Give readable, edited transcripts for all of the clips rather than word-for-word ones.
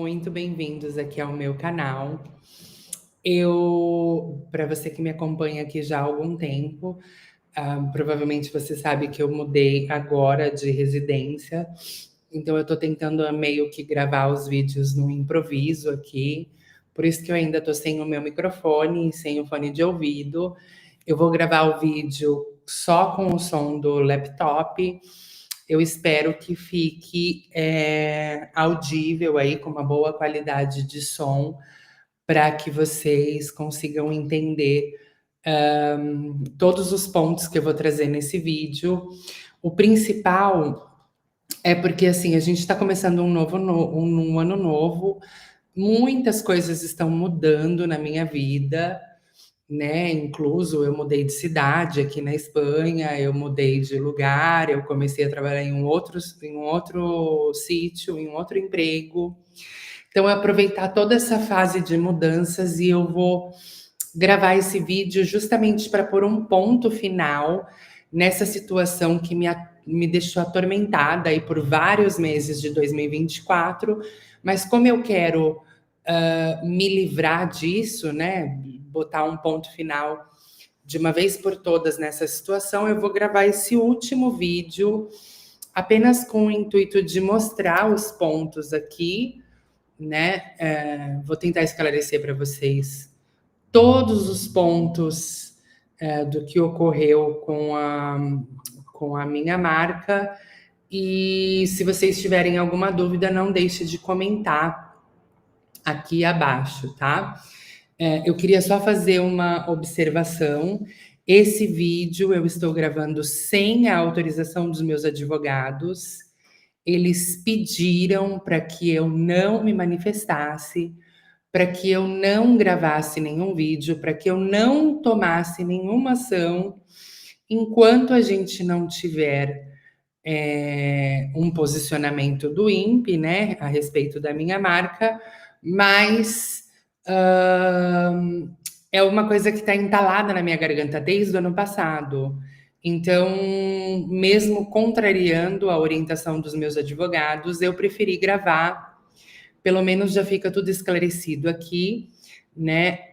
muito bem-vindos aqui ao meu canal. Para você que me acompanha aqui já há algum tempo, provavelmente você sabe que eu mudei agora de residência, então eu tô tentando meio que gravar os vídeos no improviso aqui, por isso que eu ainda tô sem o meu microfone e sem o fone de ouvido. Eu vou gravar o vídeo só com o som do laptop. Eu espero que fique audível aí, com uma boa qualidade de som, para que vocês consigam entender todos os pontos que eu vou trazer nesse vídeo. O principal é porque, assim, a gente está começando um ano novo, muitas coisas estão mudando na minha vida, né? Incluso eu mudei de cidade aqui na Espanha, eu mudei de lugar, eu comecei a trabalhar em um outro sítio, em um outro emprego. Então, eu aproveitar toda essa fase de mudanças e eu vou gravar esse vídeo justamente para pôr um ponto final nessa situação que me deixou atormentada aí por vários meses de 2024. Mas como eu quero me livrar disso, né? Botar um ponto final de uma vez por todas nessa situação, eu vou gravar esse último vídeo apenas com o intuito de mostrar os pontos aqui, né? Vou tentar esclarecer para vocês todos os pontos do que ocorreu com a minha marca. E se vocês tiverem alguma dúvida, não deixe de comentar aqui abaixo, tá? Eu queria só fazer uma observação. Esse vídeo eu estou gravando sem a autorização dos meus advogados. Eles pediram para que eu não me manifestasse, para que eu não gravasse nenhum vídeo, para que eu não tomasse nenhuma ação enquanto a gente não tiver um posicionamento do INPE, né, a respeito da minha marca, mas é uma coisa que está entalada na minha garganta desde o ano passado. Então, mesmo contrariando a orientação dos meus advogados, eu preferi gravar. Pelo menos já fica tudo esclarecido aqui, né?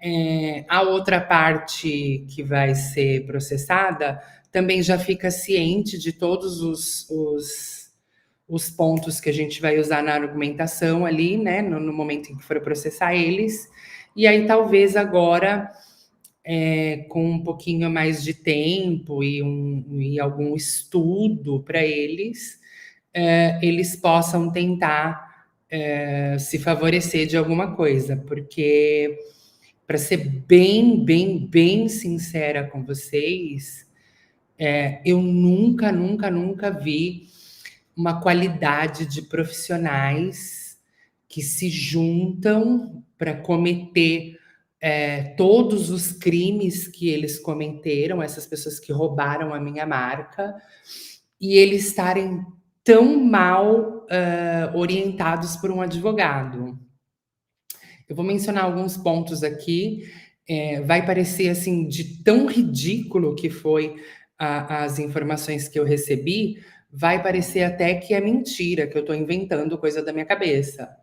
A outra parte que vai ser processada também já fica ciente de todos os pontos que a gente vai usar na argumentação ali, né? No momento em que for processar eles. E aí, talvez agora, com um pouquinho mais de tempo e algum estudo para eles, eles possam tentar se favorecer de alguma coisa, porque, para ser bem sincera com vocês, eu nunca vi uma qualidade de profissionais que se juntam para cometer todos os crimes que eles cometeram, essas pessoas que roubaram a minha marca, e eles estarem tão mal orientados por um advogado. Eu vou mencionar alguns pontos aqui. Vai parecer assim de tão ridículo que foi as informações que eu recebi, vai parecer até que é mentira, que eu estou inventando coisa da minha cabeça.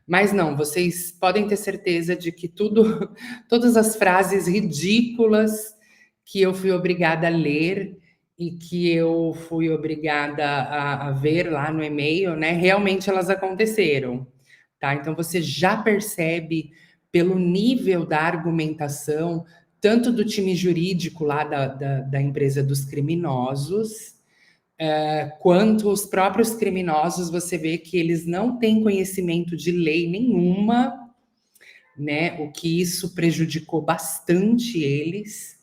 Mas não, vocês podem ter certeza de que todas as frases ridículas que eu fui obrigada a ler e que eu fui obrigada a ver lá no e-mail, né? Realmente elas aconteceram, tá? Então você já percebe pelo nível da argumentação, tanto do time jurídico lá da empresa dos criminosos, quanto os próprios criminosos, você vê que eles não têm conhecimento de lei nenhuma, né? O que isso prejudicou bastante eles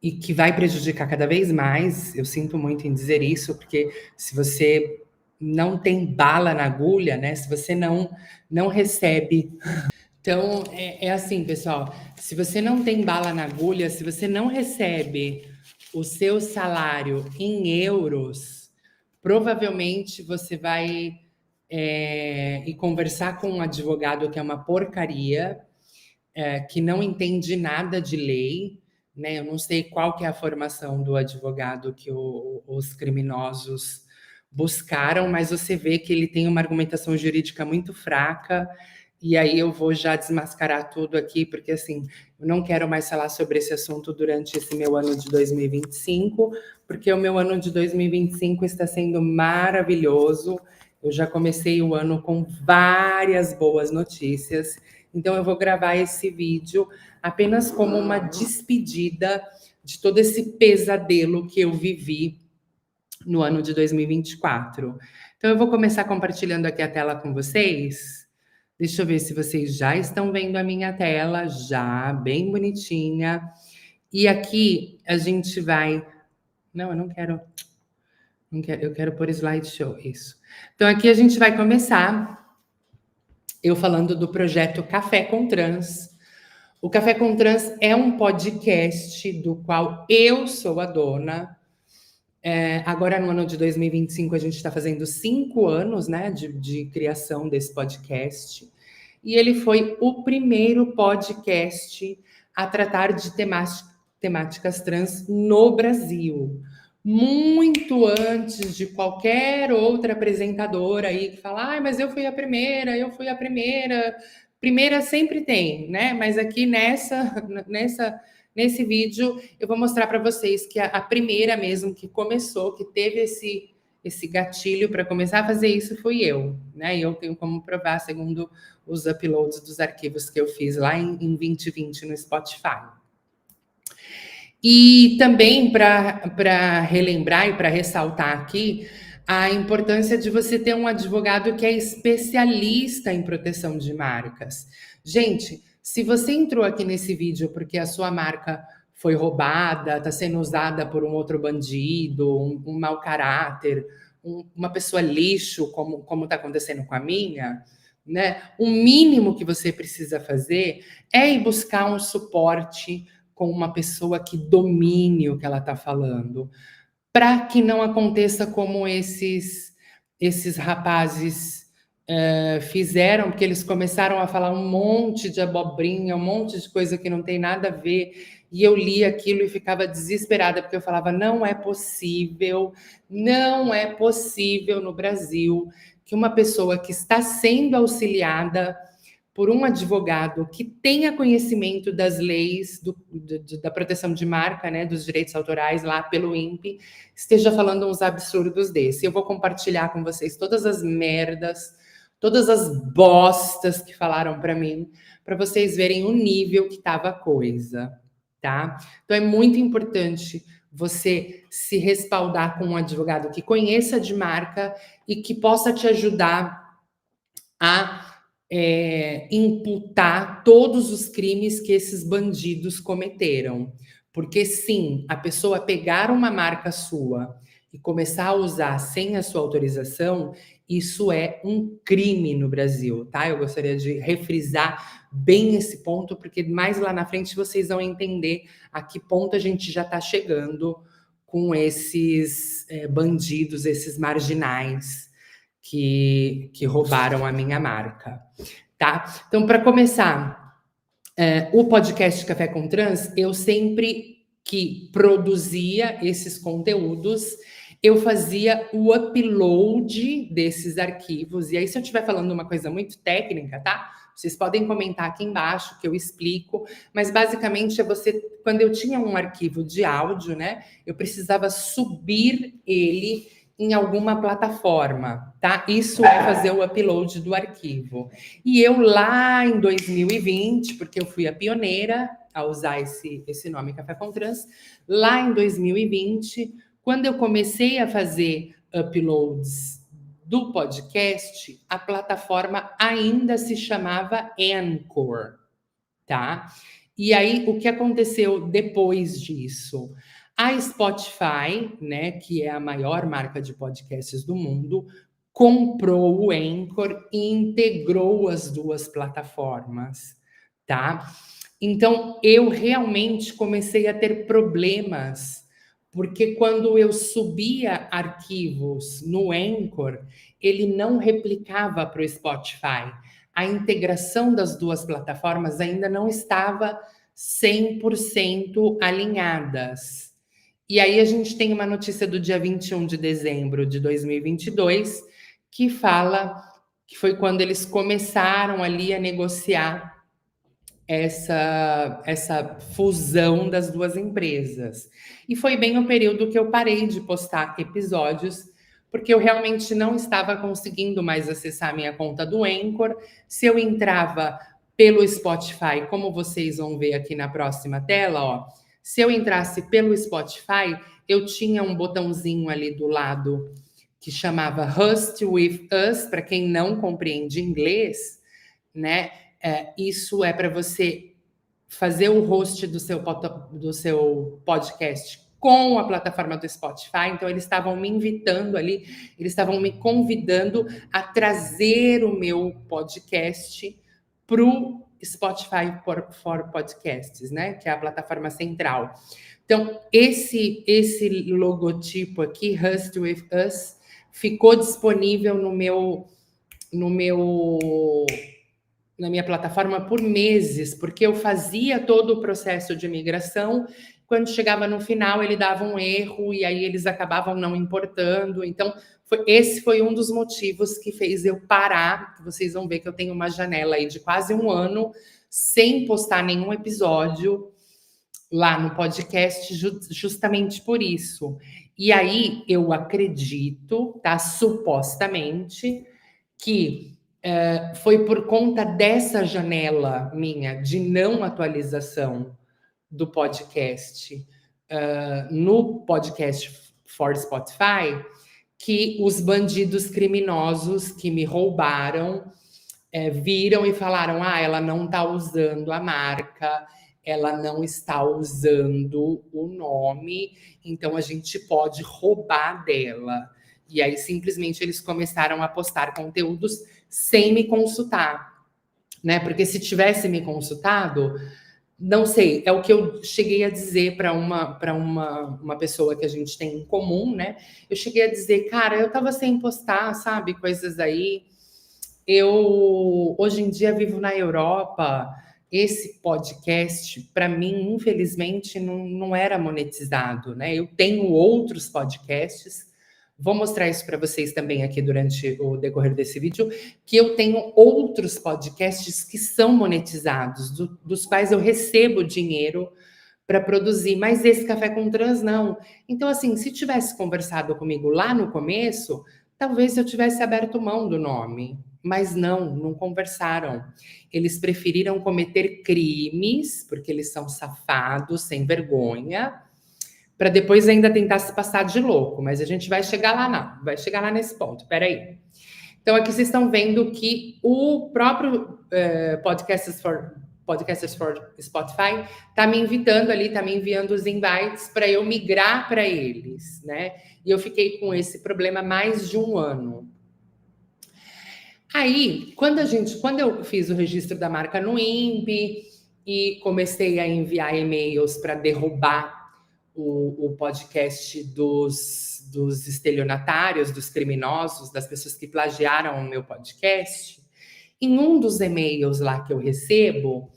e que vai prejudicar cada vez mais. Eu sinto muito em dizer isso, porque se você não tem bala na agulha, né? Se você não recebe. Então, assim, pessoal, se você não tem bala na agulha, se você não recebe o seu salário em euros, provavelmente você vai ir conversar com um advogado que é uma porcaria, que não entende nada de lei, né? Eu não sei qual que é a formação do advogado que os criminosos buscaram, mas você vê que ele tem uma argumentação jurídica muito fraca E aí eu vou já desmascarar tudo aqui, porque assim, eu não quero mais falar sobre esse assunto durante esse meu ano de 2025, porque o meu ano de 2025 está sendo maravilhoso. Eu já comecei o ano com várias boas notícias, então eu vou gravar esse vídeo apenas como uma despedida de todo esse pesadelo que eu vivi no ano de 2024. Então eu vou começar compartilhando aqui a tela com vocês. Deixa eu ver se vocês já estão vendo a minha tela, já, bem bonitinha. E aqui a gente vai... Não, eu não quero... eu quero pôr slideshow, isso. Então aqui a gente vai começar eu falando do projeto Café com Trans. O Café com Trans é um podcast do qual eu sou a dona. Agora, no ano de 2025, a gente está fazendo 5 anos, né, de criação desse podcast. E ele foi o primeiro podcast a tratar de temáticas trans no Brasil. Muito antes de qualquer outra apresentadora aí que fala, mas eu fui a primeira, eu fui a primeira. Primeira sempre tem, né? Mas aqui nesse vídeo eu vou mostrar para vocês que a primeira mesmo que começou, que teve esse gatilho para começar a fazer isso fui eu, né? E eu tenho como provar, segundo os uploads dos arquivos que eu fiz lá em 2020 no Spotify. E também para relembrar e para ressaltar aqui a importância de você ter um advogado que é especialista em proteção de marcas. Gente, se você entrou aqui nesse vídeo porque a sua marca foi roubada, está sendo usada por um outro bandido, um mau caráter, uma pessoa lixo, como está acontecendo com a minha, né? O mínimo que você precisa fazer é ir buscar um suporte com uma pessoa que domine o que ela está falando, para que não aconteça como esses rapazes fizeram, porque eles começaram a falar um monte de abobrinha, um monte de coisa que não tem nada a ver, e eu li aquilo e ficava desesperada, porque eu falava, não é possível no Brasil que uma pessoa que está sendo auxiliada por um advogado que tenha conhecimento das leis da proteção de marca, né, dos direitos autorais lá pelo INPE, esteja falando uns absurdos desse. Eu vou compartilhar com vocês todas as merdas, todas as bostas que falaram para mim, para vocês verem o nível que estava a coisa, tá? Então é muito importante você se respaldar com um advogado que conheça de marca e que possa te ajudar a imputar todos os crimes que esses bandidos cometeram. Porque, sim, a pessoa pegar uma marca sua e começar a usar sem a sua autorização, isso é um crime no Brasil, tá? Eu gostaria de refrisar bem esse ponto, porque mais lá na frente vocês vão entender a que ponto a gente já está chegando com esses bandidos, esses marginais que roubaram a minha marca, tá? Então, para começar, o podcast Café com Trans, eu sempre que produzia esses conteúdos, eu fazia o upload desses arquivos. E aí, se eu estiver falando uma coisa muito técnica, tá? Vocês podem comentar aqui embaixo que eu explico, mas basicamente é você, quando eu tinha um arquivo de áudio, né, eu precisava subir ele em alguma plataforma, tá? Isso é fazer o upload do arquivo. E eu lá em 2020, porque eu fui a pioneira a usar esse nome Café com Trans, lá em 2020, quando eu comecei a fazer uploads do podcast, a plataforma ainda se chamava Anchor, tá? E aí, o que aconteceu depois disso? A Spotify, né, que é a maior marca de podcasts do mundo, comprou o Anchor e integrou as duas plataformas, tá? Então, eu realmente comecei a ter problemas, porque quando eu subia arquivos no Anchor, ele não replicava para o Spotify. A integração das duas plataformas ainda não estava 100% alinhadas. E aí a gente tem uma notícia do dia 21 de dezembro de 2022 que fala que foi quando eles começaram ali a negociar essa fusão das duas empresas. E foi bem o período que eu parei de postar episódios, porque eu realmente não estava conseguindo mais acessar a minha conta do Anchor. Se eu entrava pelo Spotify, como vocês vão ver aqui na próxima tela, ó, se eu entrasse pelo Spotify, eu tinha um botãozinho ali do lado que chamava Host with Us, para quem não compreende inglês, né? Isso é para você fazer o host do seu podcast com a plataforma do Spotify. Então, eles estavam me invitando ali, eles estavam me convidando a trazer o meu podcast para o Spotify for Podcasts, né? Que é a plataforma central. Então, esse logotipo aqui, Host with Us, ficou disponível na minha plataforma por meses, porque eu fazia todo o processo de migração. Quando chegava no final, ele dava um erro e aí eles acabavam não importando. Então, esse foi um dos motivos que fez eu parar. Vocês vão ver que eu tenho uma janela aí de quase um ano sem postar nenhum episódio lá no podcast, justamente por isso. E aí eu acredito, tá? Supostamente, que foi por conta dessa janela minha de não atualização do podcast no podcast for Spotify, que os bandidos criminosos que me roubaram viram e falaram: ah, ela não está usando a marca, ela não está usando o nome, então a gente pode roubar dela. E aí simplesmente eles começaram a postar conteúdos sem me consultar, né? Porque se tivesse me consultado, não sei, é o que eu cheguei a dizer para uma pessoa que a gente tem em comum, né? Eu cheguei a dizer, cara, eu tava sem postar, sabe, coisas aí. Eu hoje em dia vivo na Europa. Esse podcast, para mim, infelizmente, não era monetizado, né? Eu tenho outros podcasts. Vou mostrar isso para vocês também aqui durante o decorrer desse vídeo, que eu tenho outros podcasts que são monetizados, dos quais eu recebo dinheiro para produzir, mas esse Café com Trans não. Então, assim, se tivesse conversado comigo lá no começo, talvez eu tivesse aberto mão do nome, mas não conversaram. Eles preferiram cometer crimes, porque eles são safados, sem vergonha, para depois ainda tentar se passar de louco, mas a gente vai chegar lá, não, vai chegar lá nesse ponto, peraí. Então, aqui vocês estão vendo que o próprio Podcasters for Spotify está me invitando ali, está me enviando os invites para eu migrar para eles, né? E eu fiquei com esse problema mais de um ano. Aí, quando eu fiz o registro da marca no INPE e comecei a enviar e-mails para derrubar o podcast dos estelionatários, dos criminosos, das pessoas que plagiaram o meu podcast, em um dos e-mails lá que eu recebo,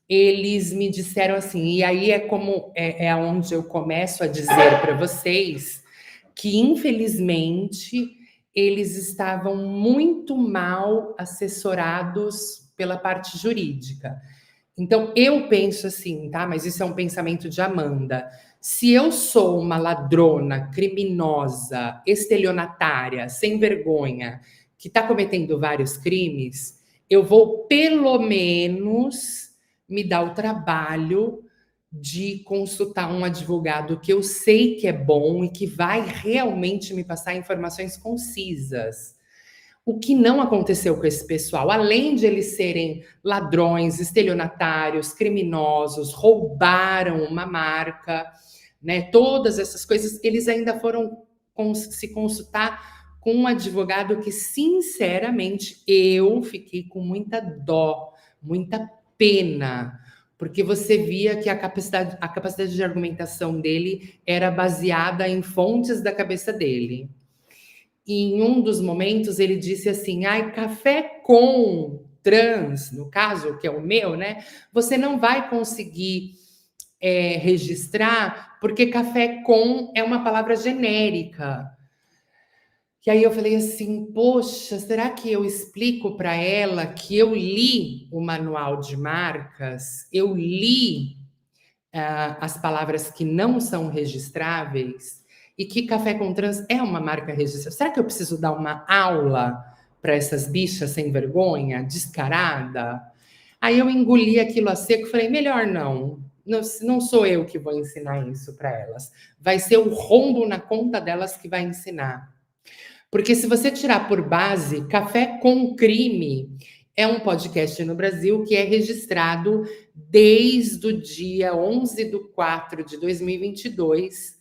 eles me disseram assim, e aí é onde eu começo a dizer para vocês que, infelizmente, eles estavam muito mal assessorados pela parte jurídica. Então, eu penso assim, tá? Mas isso é um pensamento de Amanda. Se eu sou uma ladrona, criminosa, estelionatária, sem vergonha, que está cometendo vários crimes, eu vou pelo menos me dar o trabalho de consultar um advogado que eu sei que é bom e que vai realmente me passar informações concisas. O que não aconteceu com esse pessoal, além de eles serem ladrões, estelionatários, criminosos, roubaram uma marca, né? Todas essas coisas, eles ainda foram se consultar com um advogado que, sinceramente, eu fiquei com muita dó, muita pena, porque você via que a capacidade de argumentação dele era baseada em fontes da cabeça dele. E em um dos momentos ele disse assim: ai, café com trans, no caso, que é o meu, né? Você não vai conseguir registrar, porque café com é uma palavra genérica. E aí eu falei assim: "Poxa, será que eu explico para ela que eu li o manual de marcas, eu li, as palavras que não são registráveis e que Café com Trans é uma marca registrada? Será que eu preciso dar uma aula para essas bichas sem vergonha, descarada?" Aí eu engoli aquilo a seco e falei: "Melhor não. Não sou eu que vou ensinar isso para elas. Vai ser o rombo na conta delas que vai ensinar." Porque se você tirar por base, Café com Crime é um podcast no Brasil que é registrado desde o dia 11/4/2022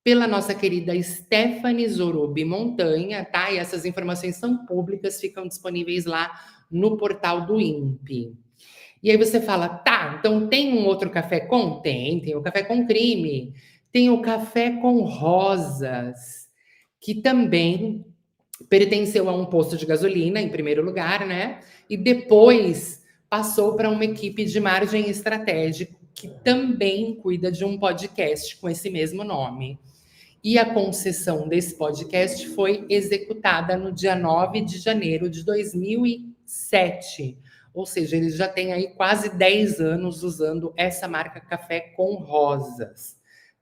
pela nossa querida Stephanie Zorubi Montanha, tá? E essas informações são públicas, ficam disponíveis lá no portal do INPE. E aí você fala: "Tá, então tem um outro café com?" Tem o Café com Crime, tem o Café com Rosas, que também pertenceu a um posto de gasolina, em primeiro lugar, né? E depois passou para uma equipe de margem estratégica que também cuida de um podcast com esse mesmo nome. E a concessão desse podcast foi executada no dia 9 de janeiro de 2007. Ou seja, eles já têm aí quase 10 anos usando essa marca Café com Rosas,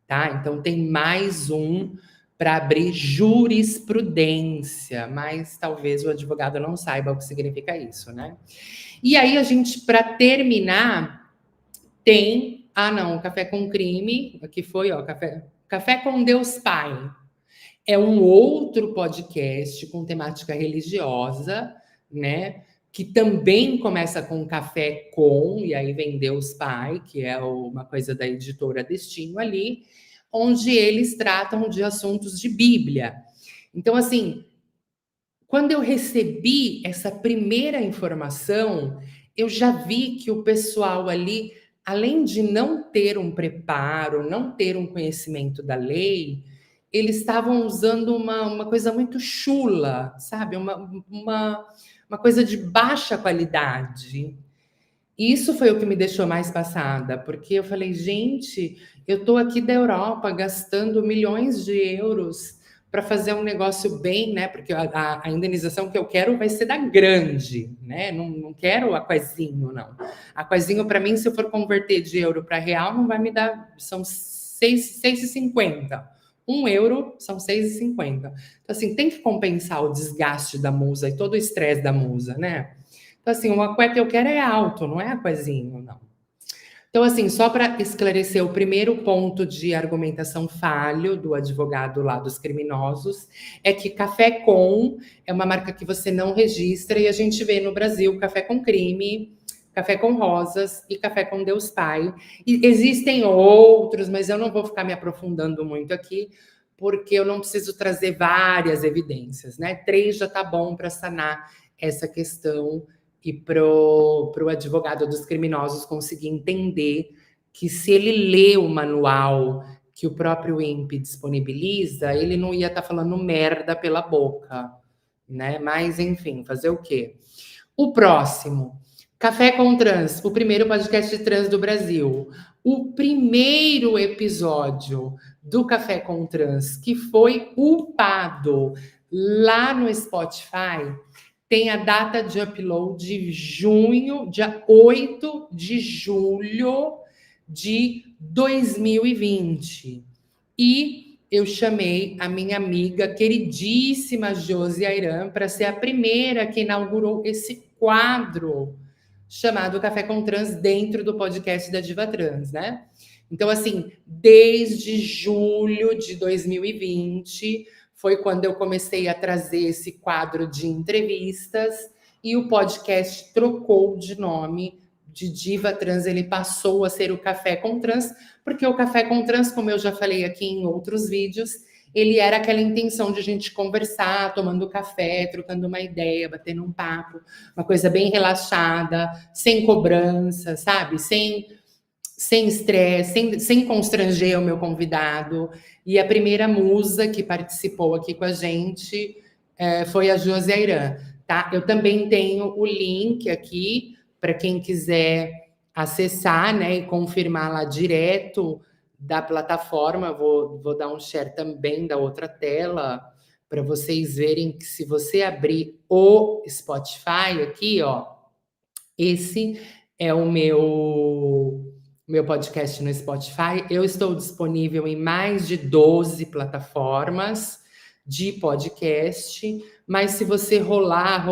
tá? Então tem mais um para abrir jurisprudência, mas talvez o advogado não saiba o que significa isso, né? E aí a gente, para terminar, tem, não, o Café com Crime, aqui foi, ó, Café com Deus Pai. É um outro podcast com temática religiosa, né? Que também começa com Café com, e aí vem Deus Pai, que é uma coisa da editora Destino ali, onde eles tratam de assuntos de Bíblia. Então, assim, quando eu recebi essa primeira informação, eu já vi que o pessoal ali, além de não ter um preparo, não ter um conhecimento da lei, eles estavam usando uma coisa muito chula, sabe? Uma coisa de baixa qualidade. Isso foi o que me deixou mais passada, porque eu falei, gente, eu estou aqui da Europa gastando milhões de euros para fazer um negócio bem, né? Porque a indenização que eu quero vai ser da grande, né? Não quero aquazinho, não. Aquazinho, para mim, se eu for converter de euro para real, não vai me dar. São 6,50. €1 são 6,50. Então, assim, tem que compensar o desgaste da musa e todo o estresse da musa, né? Então, assim, o aqué que eu quero é alto, não é aquazinho, não. Então, assim, só para esclarecer o primeiro ponto de argumentação falho do advogado lá dos criminosos, é que Café com é uma marca que você não registra e a gente vê no Brasil Café com Crime, Café com Rosas e Café com Deus Pai. E existem outros, mas eu não vou ficar me aprofundando muito aqui, porque eu não preciso trazer várias evidências, né? 3 já tá bom para sanar essa questão e pro advogado dos criminosos conseguir entender que se ele lê o manual que o próprio INPE disponibiliza, ele não ia estar falando merda pela boca, né? Mas, enfim, fazer o quê? O próximo, Café com Trans, o primeiro podcast de trans do Brasil. O primeiro episódio do Café com Trans, que foi upado lá no Spotify, tem a data de upload de junho, dia 8 de julho de 2020. E eu chamei a minha amiga queridíssima Josi Airan para ser a primeira que inaugurou esse quadro chamado Café com Trans dentro do podcast da Diva Trans, né? Então, assim, desde julho de 2020 foi quando eu comecei a trazer esse quadro de entrevistas e o podcast trocou de nome de Diva Trans, ele passou a ser o Café com Trans, porque o Café com Trans, como eu já falei aqui em outros vídeos, ele era aquela intenção de a gente conversar, tomando café, trocando uma ideia, batendo um papo, uma coisa bem relaxada, sem cobrança, sabe? Sem estresse, sem constranger o meu convidado. E a primeira musa que participou aqui com a gente foi a Josi Airan, tá? Eu também tenho o link aqui para quem quiser acessar, né, e confirmar lá direto da plataforma. Vou dar um share também da outra tela para vocês verem que se você abrir o Spotify aqui, ó, esse é o meu podcast no Spotify. Eu estou disponível em mais de 12 plataformas de podcast, mas se você rolar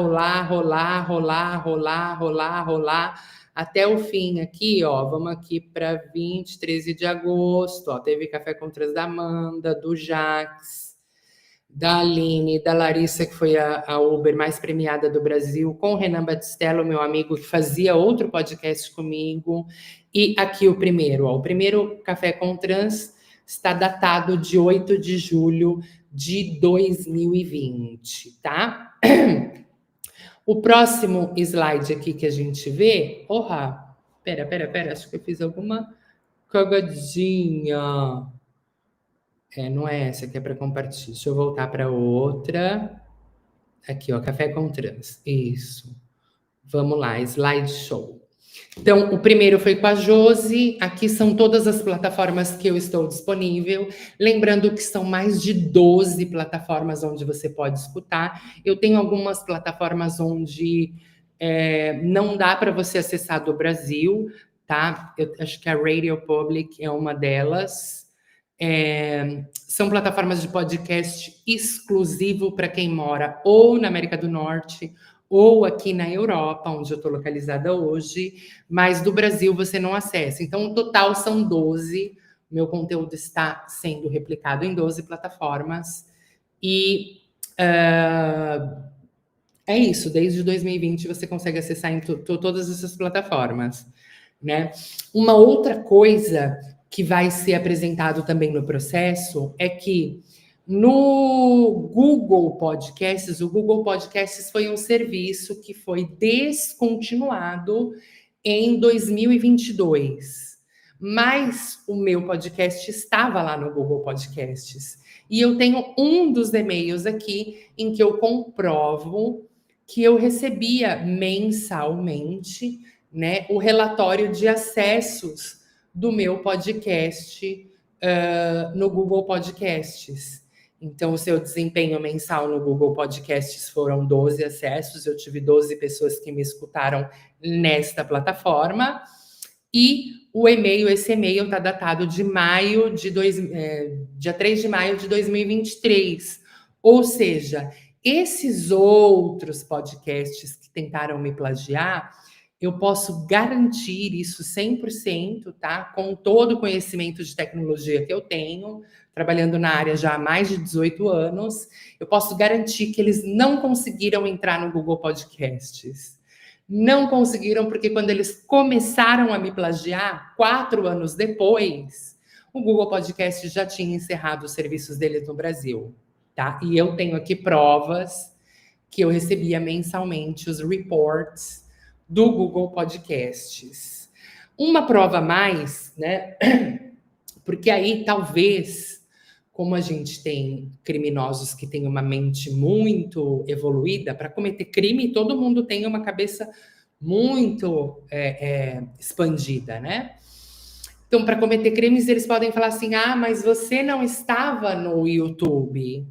até o fim aqui, ó, vamos aqui para 13 de agosto, ó, teve Café com Trans da Amanda, do Jax, da Aline, da Larissa, que foi a Uber mais premiada do Brasil, com o Renan Batistello, meu amigo, que fazia outro podcast comigo. E aqui o primeiro, ó, o primeiro Café com Trans está datado de 8 de julho de 2020, tá? O próximo slide aqui que a gente vê... Pera, acho que eu fiz alguma cagadinha. Não é essa que é para compartilhar. Deixa eu voltar para outra. Aqui, ó, Café com Trans. Isso. Vamos lá, slideshow. Então, o primeiro foi com a Josi. Aqui são todas as plataformas que eu estou disponível. Lembrando que são mais de 12 plataformas onde você pode escutar. Eu tenho algumas plataformas onde não dá para você acessar do Brasil, tá? Eu acho que a Radio Public é uma delas. São plataformas de podcast exclusivo para quem mora ou na América do Norte ou aqui na Europa, onde eu estou localizada hoje, mas do Brasil você não acessa. Então, o total são 12. Meu conteúdo está sendo replicado em 12 plataformas. E é isso, desde 2020 você consegue acessar em todas essas plataformas, né? Uma outra coisa que vai ser apresentado também no processo é que no Google Podcasts, o Google Podcasts foi um serviço que foi descontinuado em 2022, mas o meu podcast estava lá no Google Podcasts. E eu tenho um dos e-mails aqui em que eu comprovo que eu recebia mensalmente, né, o relatório de acessos do meu podcast no Google Podcasts. Então, o seu desempenho mensal no Google Podcasts foram 12 acessos, eu tive 12 pessoas que me escutaram nesta plataforma, e esse e-mail está datado de dia 3 de maio de 2023. Ou seja, esses outros podcasts que tentaram me plagiar, eu posso garantir isso 100%, tá? Com todo o conhecimento de tecnologia que eu tenho, trabalhando na área já há mais de 18 anos, eu posso garantir que eles não conseguiram entrar no Google Podcasts. Não conseguiram, porque quando eles começaram a me plagiar, 4 anos depois, o Google Podcast já tinha encerrado os serviços deles no Brasil, tá? E eu tenho aqui provas que eu recebia mensalmente os reports do Google Podcasts. Uma prova a mais, né? Porque aí, talvez, como a gente tem criminosos que têm uma mente muito evoluída, para cometer crime, todo mundo tem uma cabeça muito expandida, né? Então, para cometer crimes, eles podem falar assim: mas você não estava no YouTube.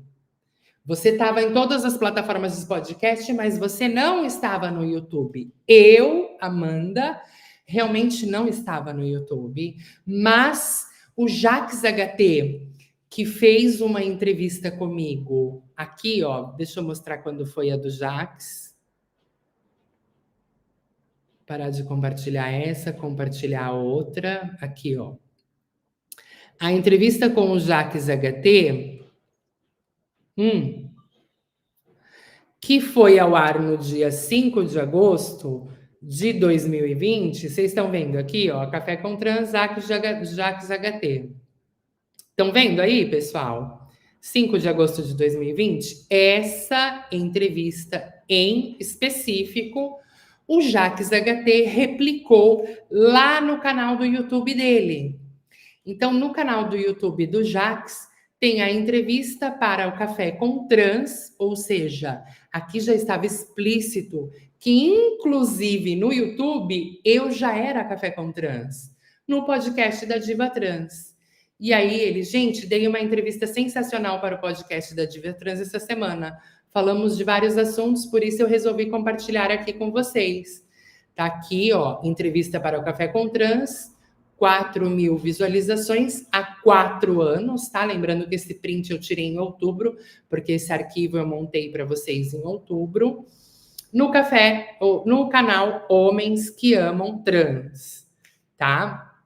Você estava em todas as plataformas de podcast, mas você não estava no YouTube. Eu, Amanda, realmente não estava no YouTube, mas o Jax HT, que fez uma entrevista comigo, aqui, ó, deixa eu mostrar quando foi a do Jax. Parar de compartilhar essa, compartilhar a outra. Aqui, ó. A entrevista com o Jax HT... que foi ao ar no dia 5 de agosto de 2020, vocês estão vendo aqui, ó, Café com Trans, Jax HT. Estão vendo aí, pessoal? 5 de agosto de 2020, essa entrevista em específico, o Jax HT replicou lá no canal do YouTube dele. Então, no canal do YouTube do Jax, tem a entrevista para o Café com Trans, ou seja, aqui já estava explícito que, inclusive, no YouTube, eu já era Café com Trans, no podcast da Diva Trans. E aí ele, gente, dei uma entrevista sensacional para o podcast da Diva Trans essa semana. Falamos de vários assuntos, por isso eu resolvi compartilhar aqui com vocês. Tá aqui, ó, entrevista para o Café com Trans, 4.000 visualizações há 4 anos, tá? Lembrando que esse print eu tirei em outubro, porque esse arquivo eu montei para vocês em outubro. No café, ou no canal Homens que Amam Trans, tá?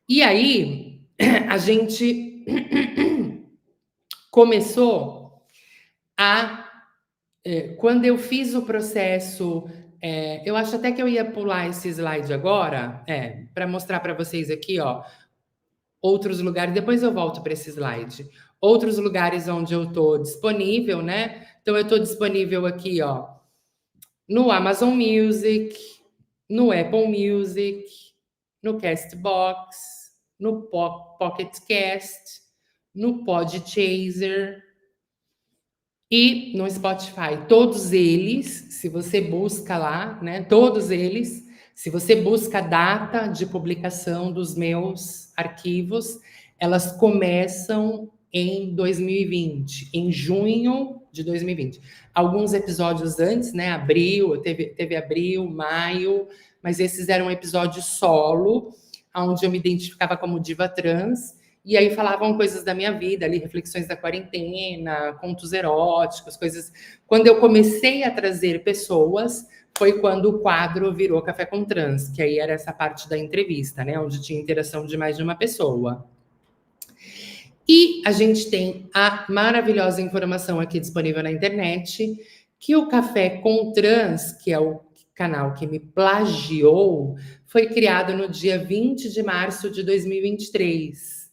E aí, a gente começou a... Quando eu fiz o processo... eu acho até que eu ia pular esse slide agora, para mostrar para vocês aqui, ó, outros lugares, depois eu volto para esse slide. Outros lugares onde eu estou disponível, né? Então, eu estou disponível aqui, ó, no Amazon Music, no Apple Music, no Castbox, no Pocket Cast, no Podchaser e no Spotify. Todos eles, se você busca lá, né? Todos eles, se você busca a data de publicação dos meus arquivos, elas começam em 2020, em junho de 2020. Alguns episódios antes, né? Abril, teve abril, maio, mas esses eram episódios solo, onde eu me identificava como diva trans, e aí falavam coisas da minha vida, ali, reflexões da quarentena, contos eróticos, coisas. Quando eu comecei a trazer pessoas, foi quando o quadro virou Café com Trans, que aí era essa parte da entrevista, né? Onde tinha interação de mais de uma pessoa. E a gente tem a maravilhosa informação aqui disponível na internet, que o Café com Trans, que é o canal que me plagiou, foi criado no dia 20 de março de 2023.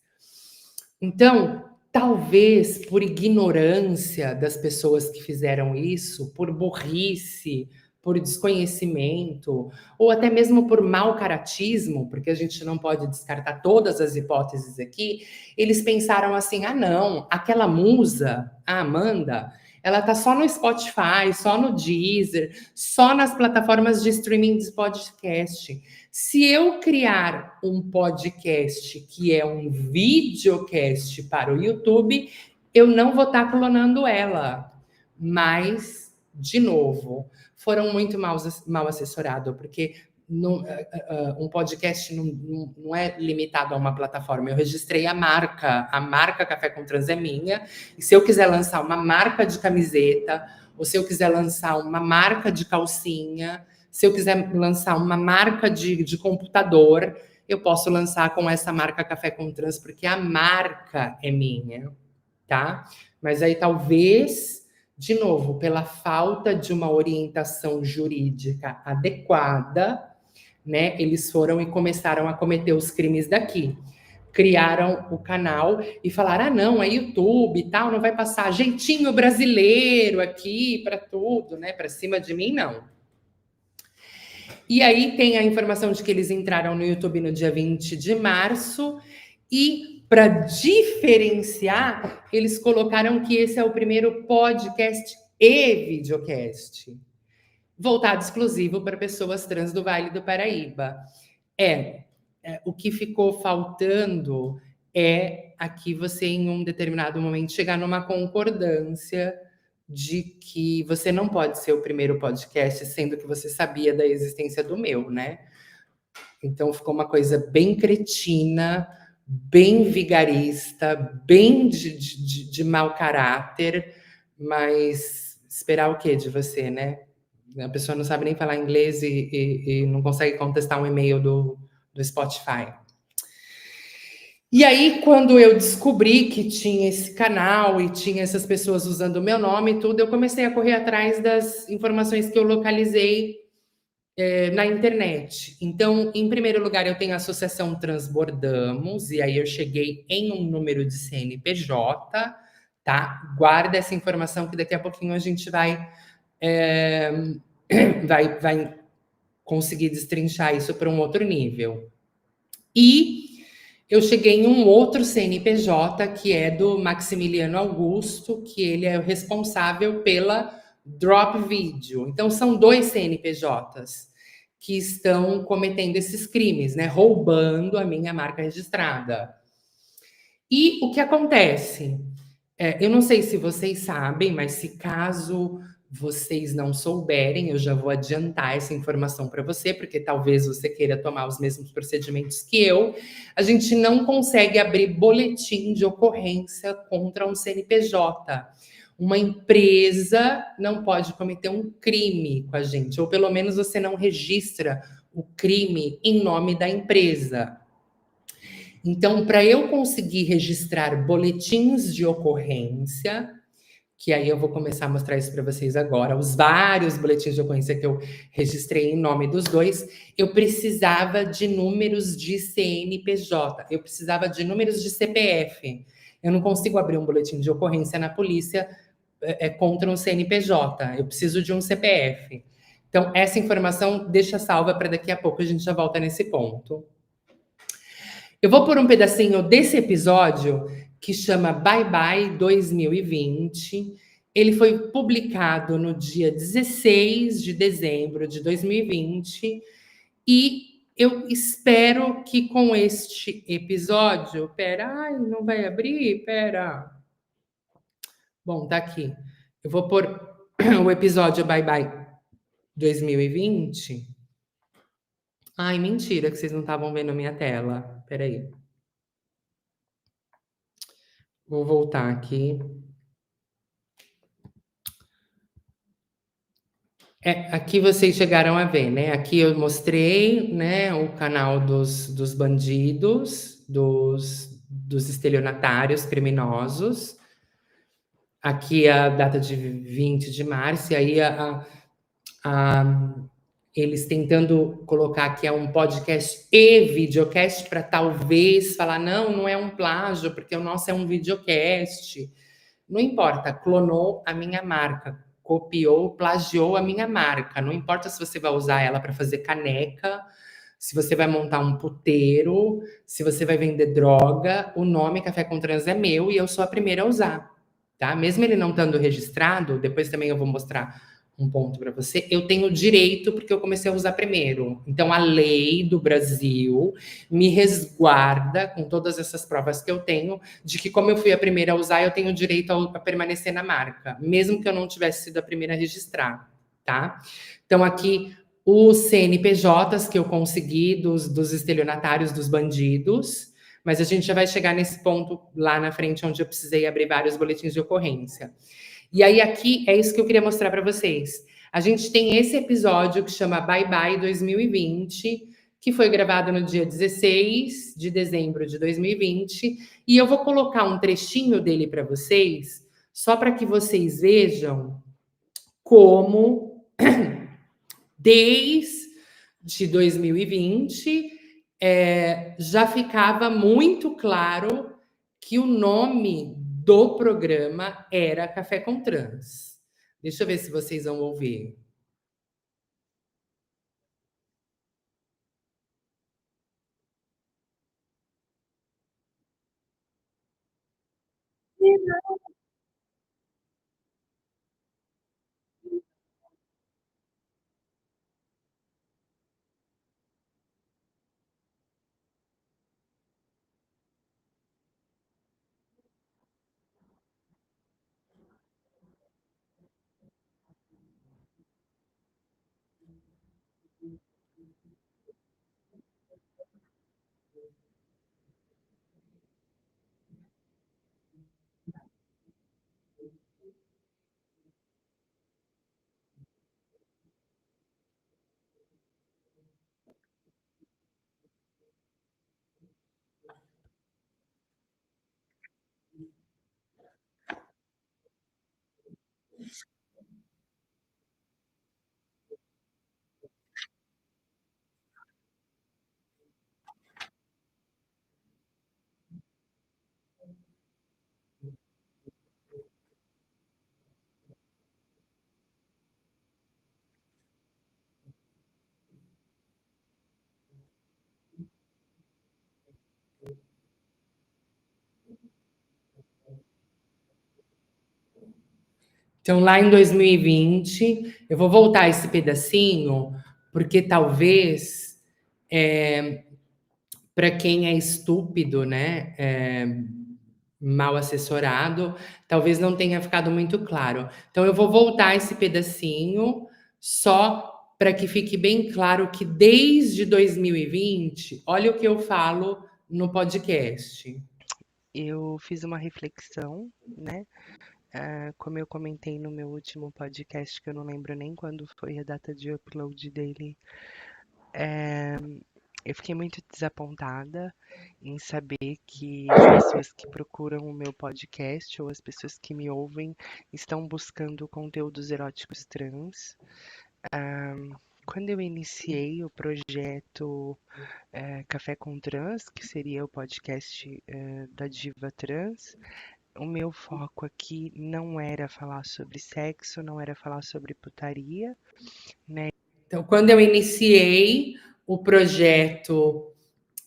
Então, talvez por ignorância das pessoas que fizeram isso, por burrice, por desconhecimento, ou até mesmo por mau caratismo, porque a gente não pode descartar todas as hipóteses aqui, eles pensaram assim, ah não, aquela musa, a Amanda, ela tá só no Spotify, só no Deezer, só nas plataformas de streaming de podcast. Se eu criar um podcast que é um videocast para o YouTube, eu não vou estar clonando ela. Mas, de novo, foram muito mal assessorados, porque um podcast não é limitado a uma plataforma. Eu registrei a marca Café com Trans é minha, e se eu quiser lançar uma marca de camiseta, ou se eu quiser lançar uma marca de calcinha, se eu quiser lançar uma marca de computador, eu posso lançar com essa marca Café com Trans, porque a marca é minha, tá? Mas aí talvez, de novo, pela falta de uma orientação jurídica adequada, né, eles foram e começaram a cometer os crimes daqui. Criaram o canal e falaram, ah, não, é YouTube e tal, não vai passar jeitinho brasileiro aqui para tudo, né, para cima de mim, não. E aí tem a informação de que eles entraram no YouTube no dia 20 de março e, para diferenciar, eles colocaram que esse é o primeiro podcast e videocast, voltado exclusivo para pessoas trans do Vale do Paraíba. O que ficou faltando é aqui você, em um determinado momento, chegar numa concordância de que você não pode ser o primeiro podcast, sendo que você sabia da existência do meu, né? Então ficou uma coisa bem cretina, bem vigarista, bem de mau caráter, mas esperar o quê de você, né? A pessoa não sabe nem falar inglês e não consegue contestar um e-mail do Spotify. E aí, quando eu descobri que tinha esse canal e tinha essas pessoas usando o meu nome e tudo, eu comecei a correr atrás das informações que eu localizei na internet. Então, em primeiro lugar, eu tenho a Associação Transbordamos, e aí eu cheguei em um número de CNPJ, tá? Guarda essa informação que daqui a pouquinho a gente vai conseguir destrinchar isso para um outro nível. E eu cheguei em um outro CNPJ, que é do Maximiliano Augusto, que ele é o responsável pela Drop Video. Então, são 2 CNPJs que estão cometendo esses crimes, né? Roubando a minha marca registrada. E o que acontece? Eu não sei se vocês sabem, mas se caso vocês não souberem, eu já vou adiantar essa informação para você, porque talvez você queira tomar os mesmos procedimentos que eu. A gente não consegue abrir boletim de ocorrência contra um CNPJ. Uma empresa não pode cometer um crime com a gente, ou pelo menos você não registra o crime em nome da empresa. Então, para eu conseguir registrar boletins de ocorrência, que aí eu vou começar a mostrar isso para vocês agora, os vários boletins de ocorrência que eu registrei em nome dos dois, eu precisava de números de CNPJ, eu precisava de números de CPF. Eu não consigo abrir um boletim de ocorrência na polícia contra um CNPJ, eu preciso de um CPF. Então, essa informação deixa salva para daqui a pouco a gente já volta nesse ponto. Eu vou pôr um pedacinho desse episódio que chama Bye Bye 2020. Ele foi publicado no dia 16 de dezembro de 2020 e eu espero que com este episódio... Pera, ai, não vai abrir? Pera. Bom, tá aqui. Eu vou pôr o episódio Bye Bye 2020. Ai, mentira que vocês não estavam vendo a minha tela. Peraí. Vou voltar aqui. Aqui vocês chegaram a ver, né? Aqui eu mostrei, né, o canal dos bandidos, dos estelionatários criminosos. Aqui a data de 20 de março, e aí a, eles tentando colocar que é um podcast e videocast para talvez falar, não é um plágio, porque o nosso é um videocast. Não importa, clonou a minha marca, copiou, plagiou a minha marca. Não importa se você vai usar ela para fazer caneca, se você vai montar um puteiro, se você vai vender droga, o nome Café com Trans é meu e eu sou a primeira a usar, tá? Mesmo ele não estando registrado, depois também eu vou mostrar um ponto para você, eu tenho direito porque eu comecei a usar primeiro. Então a lei do Brasil me resguarda com todas essas provas que eu tenho de que como eu fui a primeira a usar, eu tenho direito a permanecer na marca, mesmo que eu não tivesse sido a primeira a registrar, tá? Então aqui os CNPJs que eu consegui dos estelionatários, dos bandidos, mas a gente já vai chegar nesse ponto lá na frente onde eu precisei abrir vários boletins de ocorrência. E aí aqui é isso que eu queria mostrar para vocês. A gente tem esse episódio que chama Bye Bye 2020, que foi gravado no dia 16 de dezembro de 2020, e eu vou colocar um trechinho dele para vocês, só para que vocês vejam como desde 2020 já ficava muito claro que o nome do programa era Café com Trans. Deixa eu ver se vocês vão ouvir. Então, lá em 2020, eu vou voltar esse pedacinho, porque talvez, para quem é estúpido, né, mal assessorado, talvez não tenha ficado muito claro. Então eu vou voltar esse pedacinho só para que fique bem claro que desde 2020, olha o que eu falo no podcast. Eu fiz uma reflexão, né? Como eu comentei no meu último podcast, que eu não lembro nem quando foi a data de upload dele, eu fiquei muito desapontada em saber que as pessoas que procuram o meu podcast ou as pessoas que me ouvem estão buscando conteúdos eróticos trans. Quando eu iniciei o projeto Café com Trans, que seria o podcast da Diva Trans, o meu foco aqui não era falar sobre sexo, não era falar sobre putaria, né? Então, quando eu iniciei o projeto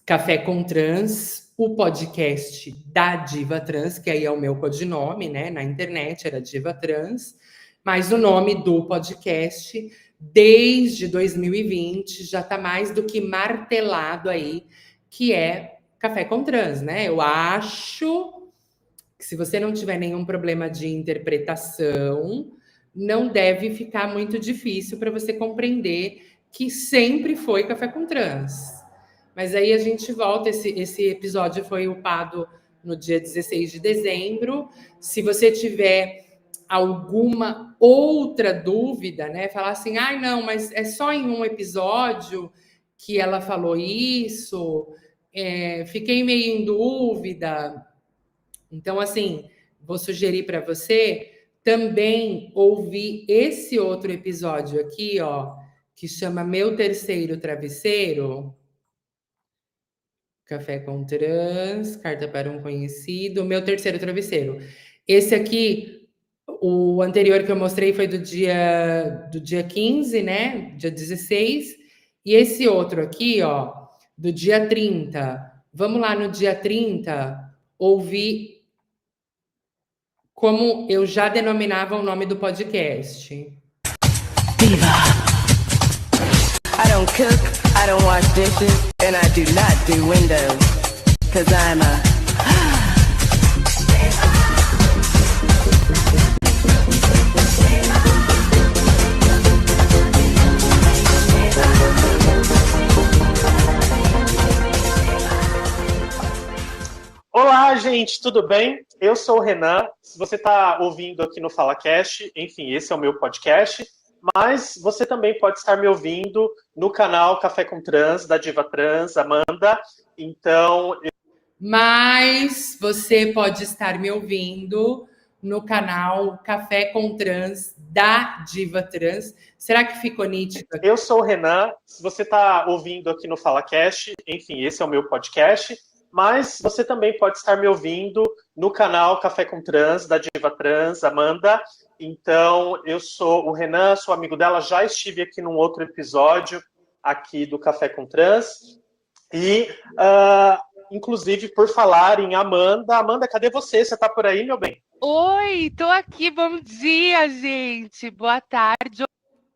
Café com Trans, o podcast da Diva Trans, que aí é o meu codinome, né? Na internet era Diva Trans, mas o nome do podcast, desde 2020, já está mais do que martelado aí, que é Café com Trans, né? Eu acho que se você não tiver nenhum problema de interpretação, não deve ficar muito difícil para você compreender que sempre foi Café com Trans. Mas aí a gente volta, esse episódio foi upado no dia 16 de dezembro. Se você tiver alguma outra dúvida, né? Falar assim, ai, não, mas é só em um episódio que ela falou isso, fiquei meio em dúvida. Então, assim, vou sugerir para você também ouvir esse outro episódio aqui, ó, que chama Meu Terceiro Travesseiro. Café com Trans, Carta para um Conhecido, Meu Terceiro Travesseiro. Esse aqui, o anterior que eu mostrei foi do dia 15, né? Dia 16. E esse outro aqui, ó, do dia 30. Vamos lá no dia 30 ouvir como eu já denominava o nome do podcast. Diva. I don't cook, I don't wash dishes, and I do not do windows, 'cause I'm a Olá, gente, tudo bem? Eu sou o Renan. Se você está ouvindo aqui no FalaCast, enfim, esse é o meu podcast, mas você também pode estar me ouvindo no canal Café com Trans, da Diva Trans, Amanda. Então. Mas você pode estar me ouvindo no canal Café com Trans, da Diva Trans. Será que ficou nítido aqui? Eu sou o Renan. Se você está ouvindo aqui no FalaCast, enfim, esse é o meu podcast. Mas você também pode estar me ouvindo no canal Café com Trans, da Diva Trans, Amanda. Então, eu sou o Renan, sou amigo dela, já estive aqui num outro episódio aqui do Café com Trans. E, inclusive, por falar em Amanda, cadê você? Você tá por aí, meu bem? Oi, tô aqui, bom dia, gente. Boa tarde.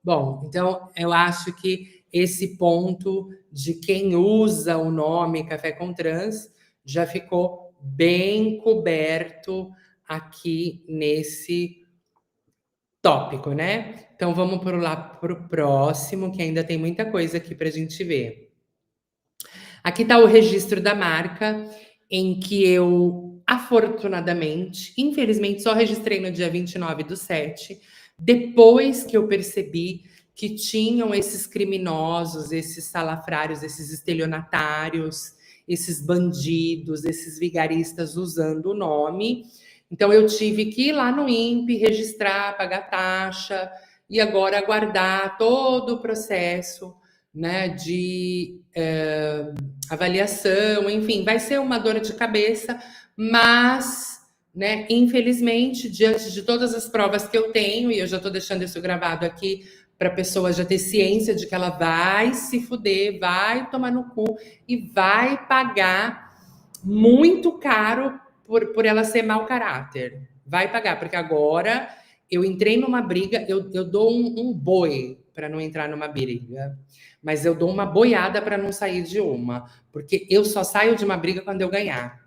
Bom, então eu acho que esse ponto de quem usa o nome Café com Trans já ficou bem coberto aqui nesse tópico, né? Então vamos para o próximo, que ainda tem muita coisa aqui para a gente ver. Aqui está o registro da marca, em que eu, afortunadamente, infelizmente, só registrei no dia 29/7, depois que eu percebi que tinham esses criminosos, esses salafrários, esses estelionatários, esses bandidos, esses vigaristas usando o nome. Então eu tive que ir lá no INPE, registrar, pagar taxa e agora aguardar todo o processo, né, de avaliação, enfim, vai ser uma dor de cabeça, mas, né, infelizmente, diante de todas as provas que eu tenho, e eu já estou deixando isso gravado aqui para a pessoa já ter ciência de que ela vai se fuder, vai tomar no cu e vai pagar muito caro por ela ser mau caráter. Vai pagar, porque agora eu entrei numa briga, eu dou um boi para não entrar numa briga, mas eu dou uma boiada para não sair de uma, porque eu só saio de uma briga quando eu ganhar,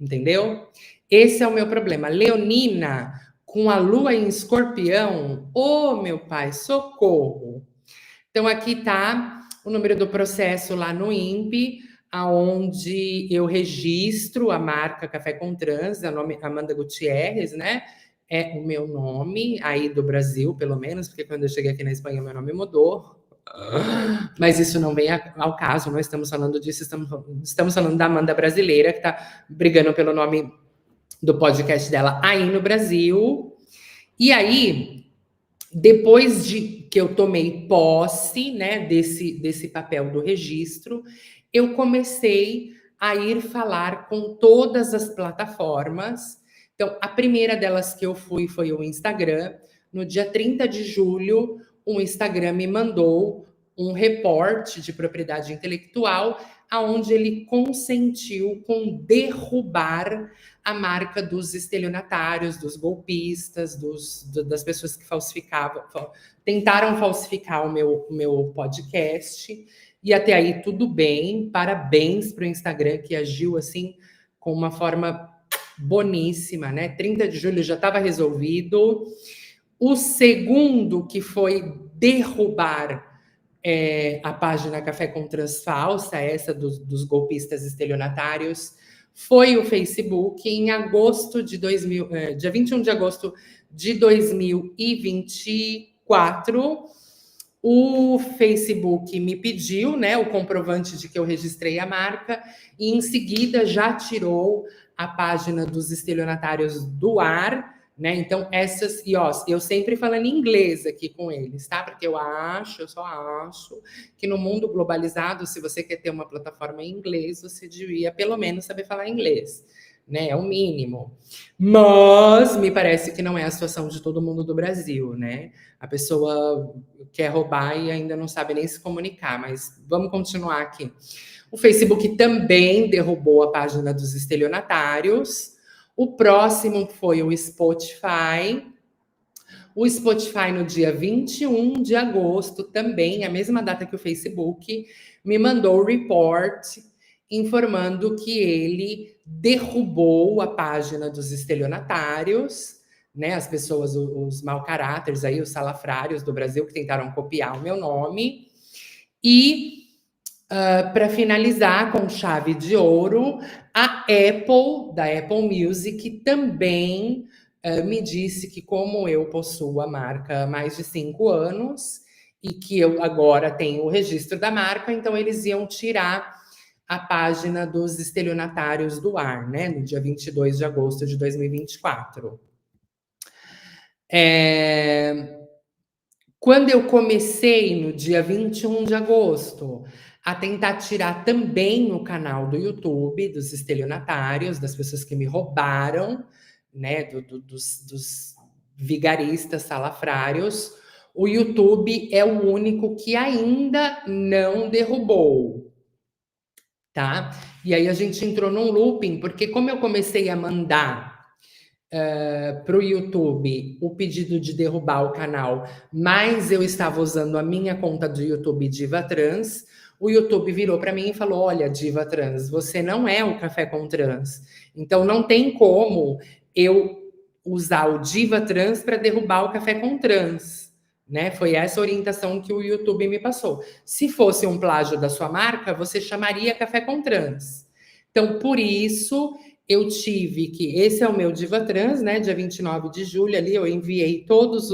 entendeu? Esse é o meu problema. Leonina, com a lua em escorpião, ô meu pai, socorro. Então, aqui está o número do processo lá no INPE, aonde eu registro a marca Café com Trans, o nome Amanda Gutierrez, né? É o meu nome, aí do Brasil, pelo menos, porque quando eu cheguei aqui na Espanha, meu nome mudou. Mas isso não vem ao caso, não estamos falando disso, estamos falando da Amanda brasileira, que está brigando pelo nome do podcast dela aí no Brasil. E aí, depois de que eu tomei posse, né, desse papel do registro, eu comecei a ir falar com todas as plataformas. Então, a primeira delas que eu fui foi o Instagram. No dia 30 de julho, o Instagram me mandou um reporte de propriedade intelectual, aonde ele consentiu com derrubar a marca dos estelionatários, dos golpistas, das pessoas que tentaram falsificar o meu podcast. E até aí tudo bem, parabéns para o Instagram, que agiu assim com uma forma boníssima, né? 30 de julho já estava resolvido. O segundo, que foi derrubar a página Café com Trans falsa, essa dos golpistas estelionatários, foi o Facebook, em agosto de dia 21 de agosto de 2024. O Facebook me pediu, né, o comprovante de que eu registrei a marca, e em seguida já tirou a página dos estelionatários do ar, né? Então, essas, e ó, eu sempre falando inglês aqui com eles, tá? Porque eu só acho que no mundo globalizado, se você quer ter uma plataforma em inglês, você devia pelo menos saber falar inglês, né? É o mínimo. Mas me parece que não é a situação de todo mundo do Brasil, né? A pessoa quer roubar e ainda não sabe nem se comunicar, mas vamos continuar aqui. O Facebook também derrubou a página dos estelionatários. O próximo foi o Spotify. O Spotify, no dia 21 de agosto, também, a mesma data que o Facebook, me mandou o report informando que ele derrubou a página dos estelionatários, né? As pessoas, os mau caráteres aí, os salafrários do Brasil que tentaram copiar o meu nome. E para finalizar com chave de ouro, a Apple, da Apple Music, também me disse que, como eu possuo a marca há mais de 5 anos e que eu agora tenho o registro da marca, então eles iam tirar a página dos estelionatários do ar, né, no dia 22 de agosto de 2024. Quando eu comecei, no dia 21 de agosto, a tentar tirar também o canal do YouTube dos estelionatários, das pessoas que me roubaram, né, dos vigaristas salafrários, o YouTube é o único que ainda não derrubou, tá? E aí a gente entrou num looping, porque como eu comecei a mandar para o YouTube o pedido de derrubar o canal, mas eu estava usando a minha conta do YouTube Diva Trans, o YouTube virou para mim e falou: olha, Diva Trans, você não é o Café com Trans, então não tem como eu usar o Diva Trans para derrubar o Café com Trans, né? Foi essa orientação que o YouTube me passou. Se fosse um plágio da sua marca, você chamaria Café com Trans. Então, por isso, eu tive que... Esse é o meu Diva Trans, né? Dia 29 de julho, ali eu enviei todos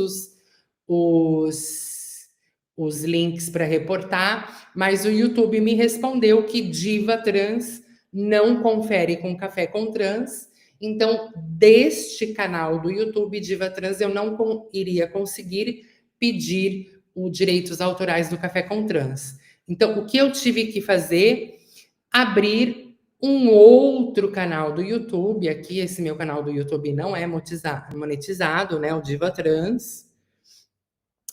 os links para reportar, mas o YouTube me respondeu que Diva Trans não confere com Café com Trans. Então, deste canal do YouTube Diva Trans, eu não iria conseguir pedir os direitos autorais do Café com Trans. Então, o que eu tive que fazer? Abrir um outro canal do YouTube. Aqui, esse meu canal do YouTube não é monetizado, né? O Diva Trans.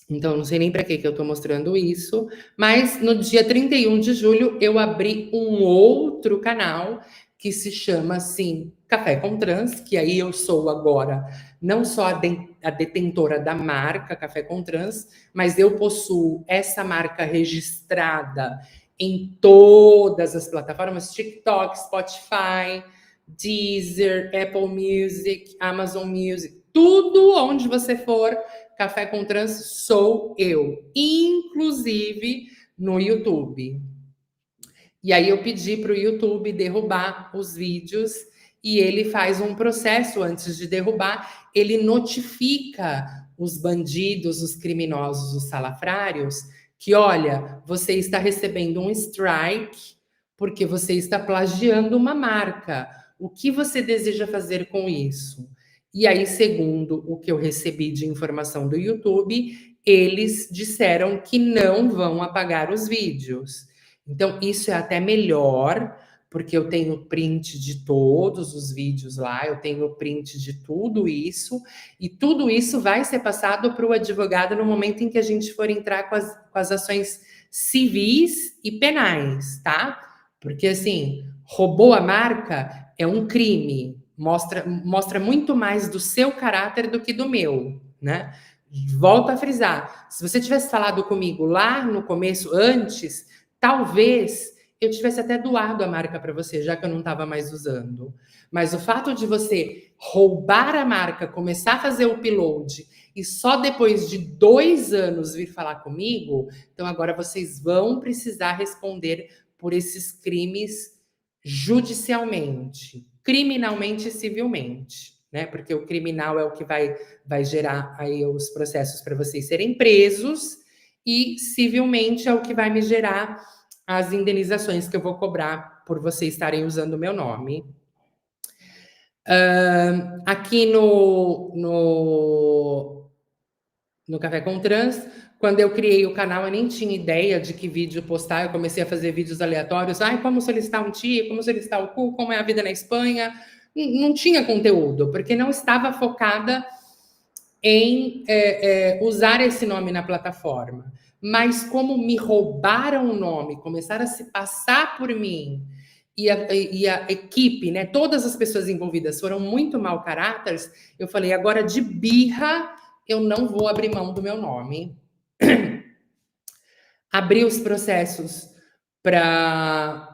Então, não sei nem para que eu estou mostrando isso. Mas no dia 31 de julho, eu abri um outro canal que se chama, assim, Café com Trans, que aí eu sou agora não só a detentora da marca Café com Trans, mas eu possuo essa marca registrada em todas as plataformas, TikTok, Spotify, Deezer, Apple Music, Amazon Music, tudo onde você for, Café com Trans sou eu, inclusive no YouTube. E aí eu pedi para o YouTube derrubar os vídeos e ele faz um processo antes de derrubar, ele notifica os bandidos, os criminosos, os salafrários, que olha, você está recebendo um strike porque você está plagiando uma marca. O que você deseja fazer com isso? E aí, segundo o que eu recebi de informação do YouTube, eles disseram que não vão apagar os vídeos. Então, isso é até melhor, porque eu tenho print de todos os vídeos lá, eu tenho print de tudo isso, e tudo isso vai ser passado para o advogado no momento em que a gente for entrar com as ações civis e penais, tá? Porque, assim, roubou a marca é um crime, mostra muito mais do seu caráter do que do meu, né? Volto a frisar, se você tivesse falado comigo lá no começo, antes, talvez eu tivesse até doado a marca para você, já que eu não estava mais usando. Mas o fato de você roubar a marca, começar a fazer o upload e só depois de 2 anos vir falar comigo, então agora vocês vão precisar responder por esses crimes judicialmente, criminalmente e civilmente, né? Porque o criminal é o que vai gerar aí os processos para vocês serem presos e civilmente é o que vai me gerar as indenizações que eu vou cobrar por vocês estarem usando o meu nome. Aqui no Café com Trans, quando eu criei o canal, eu nem tinha ideia de que vídeo postar, eu comecei a fazer vídeos aleatórios, como solicitar um tio, como solicitar o cu, como é a vida na Espanha, não tinha conteúdo, porque não estava focada em usar esse nome na plataforma. Mas como me roubaram o nome, começaram a se passar por mim, e a equipe, né, todas as pessoas envolvidas foram muito mau caráteres, eu falei, agora de birra, eu não vou abrir mão do meu nome. Abri os processos para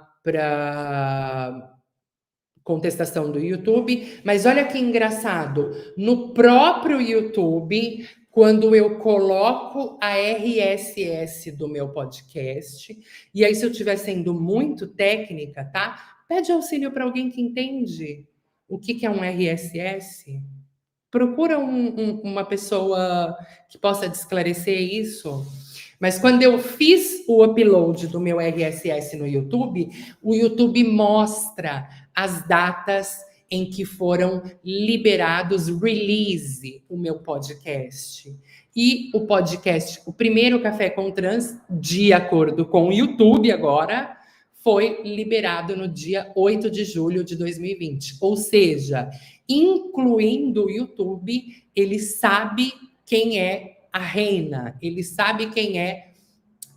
contestação do YouTube, mas olha que engraçado, no próprio YouTube, quando eu coloco a RSS do meu podcast, e aí se eu estiver sendo muito técnica, tá? Pede auxílio para alguém que entende o que é um RSS. Procura uma pessoa que possa te esclarecer isso. Mas quando eu fiz o upload do meu RSS no YouTube, o YouTube mostra as datas em que foram liberados, release, o meu podcast. E o podcast, o primeiro Café com Trans, de acordo com o YouTube agora, foi liberado no dia 8 de julho de 2020. Ou seja, incluindo o YouTube, ele sabe quem é a reina, ele sabe quem é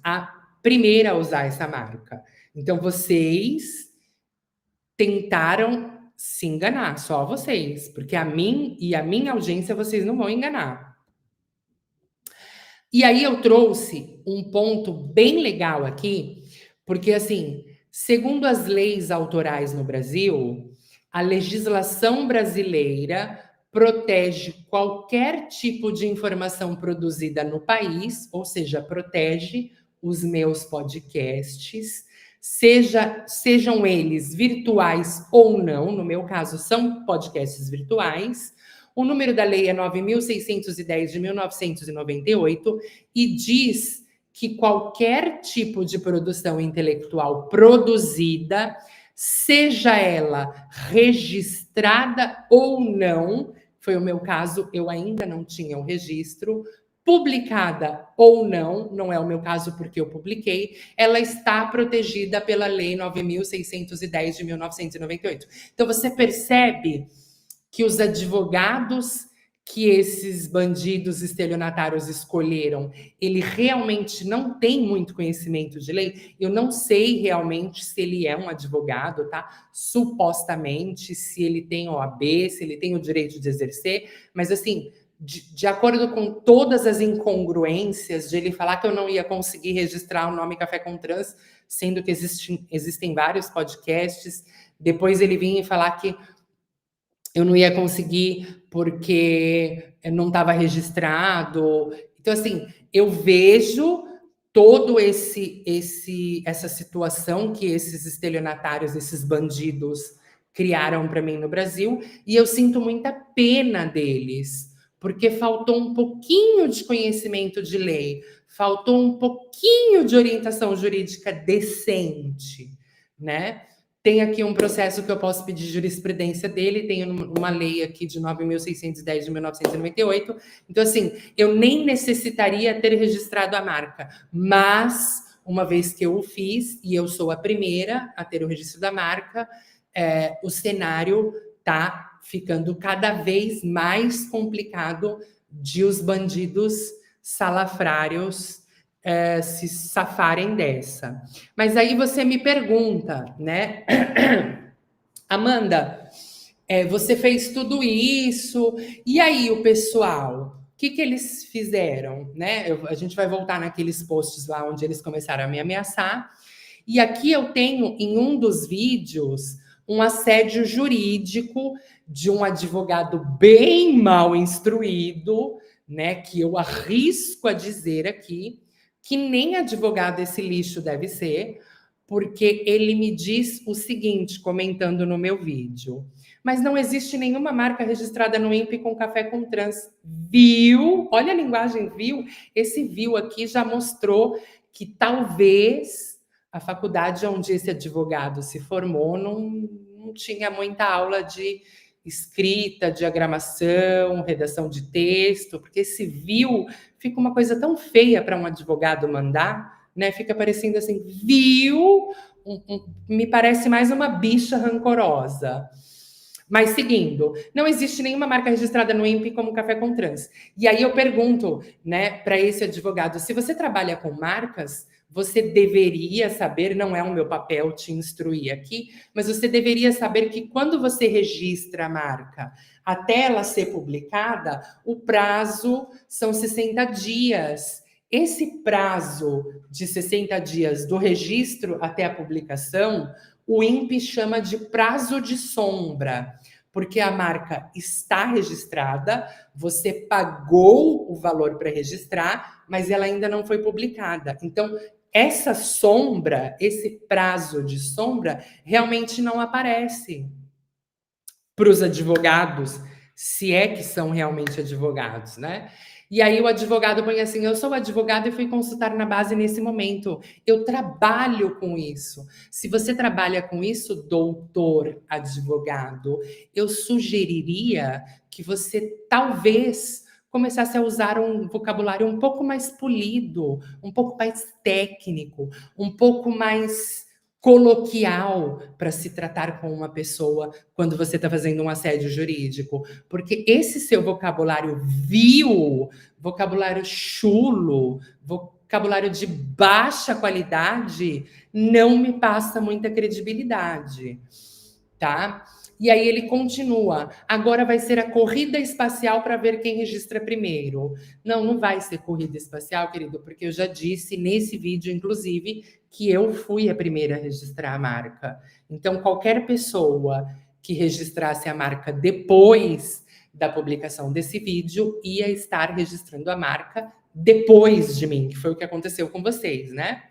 a primeira a usar essa marca. Então, vocês tentaram se enganar, só vocês, porque a mim e a minha audiência vocês não vão enganar. E aí eu trouxe um ponto bem legal aqui, porque assim, segundo as leis autorais no Brasil, a legislação brasileira protege qualquer tipo de informação produzida no país, ou seja, protege os meus podcasts, sejam eles virtuais ou não, no meu caso são podcasts virtuais. O número da lei é 9.610 de 1998 e diz que qualquer tipo de produção intelectual produzida, seja ela registrada ou não, foi o meu caso, eu ainda não tinha o registro, publicada ou não, não é o meu caso porque eu publiquei, ela está protegida pela Lei 9.610 de 1998. Então você percebe que os advogados que esses bandidos estelionatários escolheram, ele realmente não tem muito conhecimento de lei. Eu não sei realmente se ele é um advogado, tá? Supostamente, se ele tem OAB, se ele tem o direito de exercer, mas assim, de acordo com todas as incongruências de ele falar que eu não ia conseguir registrar o nome Café com Trans, sendo que existem vários podcasts, depois ele vinha e falar que eu não ia conseguir porque não estava registrado. Então, assim, eu vejo todo essa situação que esses estelionatários, esses bandidos criaram para mim no Brasil, e eu sinto muita pena deles, porque faltou um pouquinho de conhecimento de lei, faltou um pouquinho de orientação jurídica decente, né? Tem aqui um processo que eu posso pedir jurisprudência dele, tem uma lei aqui de 9.610 de 1998. Então, assim, eu nem necessitaria ter registrado a marca, mas uma vez que eu o fiz, e eu sou a primeira a ter o registro da marca, o cenário está ficando cada vez mais complicado de os bandidos salafrários se safarem dessa. Mas aí você me pergunta, né? Amanda, você fez tudo isso, e aí o pessoal, o que eles fizeram, né? A gente vai voltar naqueles posts lá onde eles começaram a me ameaçar, e aqui eu tenho, em um dos vídeos, um assédio jurídico de um advogado bem mal instruído, né? Que eu arrisco a dizer aqui, que nem advogado esse lixo deve ser, porque ele me diz o seguinte, comentando no meu vídeo: mas não existe nenhuma marca registrada no INPE com café com trans. Viu? Olha a linguagem, viu? Esse viu aqui já mostrou que talvez a faculdade onde esse advogado se formou não tinha muita aula de escrita, diagramação, redação de texto, porque esse viu fica uma coisa tão feia para um advogado mandar, né? Fica parecendo assim, viu? Me parece mais uma bicha rancorosa. Mas seguindo, não existe nenhuma marca registrada no INPE como café com trans. E aí eu pergunto, né, para esse advogado, se você trabalha com marcas, você deveria saber, não é o meu papel te instruir aqui, mas você deveria saber que quando você registra a marca, até ela ser publicada, o prazo são 60 dias. Esse prazo de 60 dias do registro até a publicação, o INPE chama de prazo de sombra, porque a marca está registrada, você pagou o valor para registrar, mas ela ainda não foi publicada. Então, essa sombra, esse prazo de sombra, realmente não aparece para os advogados, se é que são realmente advogados, né? E aí o advogado põe assim, eu sou advogado e fui consultar na base nesse momento. Eu trabalho com isso. Se você trabalha com isso, doutor advogado, eu sugeriria que você talvez começasse a usar um vocabulário um pouco mais polido, um pouco mais técnico, um pouco mais coloquial para se tratar com uma pessoa quando você está fazendo um assédio jurídico. Porque esse seu vocabulário vil, vocabulário chulo, vocabulário de baixa qualidade, não me passa muita credibilidade, tá? E aí ele continua, agora vai ser a corrida espacial para ver quem registra primeiro. Não vai ser corrida espacial, querido, porque eu já disse nesse vídeo, inclusive, que eu fui a primeira a registrar a marca. Então, qualquer pessoa que registrasse a marca depois da publicação desse vídeo ia estar registrando a marca depois de mim, que foi o que aconteceu com vocês, né?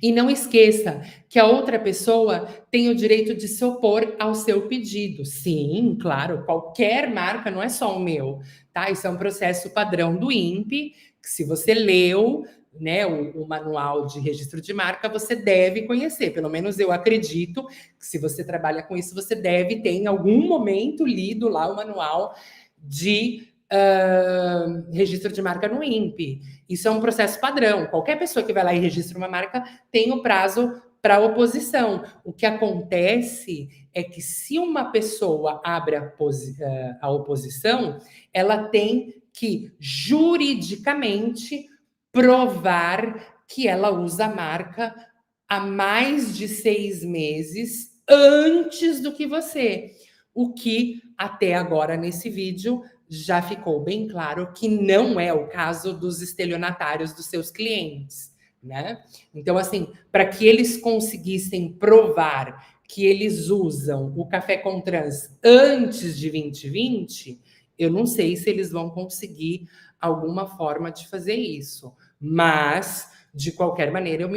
E não esqueça que a outra pessoa tem o direito de se opor ao seu pedido. Sim, claro, qualquer marca, não é só o meu, tá? Isso é um processo padrão do INPE, que se você leu, né, o manual de registro de marca, você deve conhecer. Pelo menos eu acredito que se você trabalha com isso, você deve ter em algum momento lido lá o manual de registro de marca no INPE. Isso é um processo padrão. Qualquer pessoa que vai lá e registra uma marca tem o prazo para oposição. O que acontece é que se uma pessoa abre a oposição, ela tem que juridicamente provar que ela usa a marca há mais de 6 meses antes do que você. O que até agora nesse vídeo já ficou bem claro que não é o caso dos estelionatários dos seus clientes, né? Então, assim, para que eles conseguissem provar que eles usam o Café com Trans antes de 2020, eu não sei se eles vão conseguir alguma forma de fazer isso. Mas, de qualquer maneira,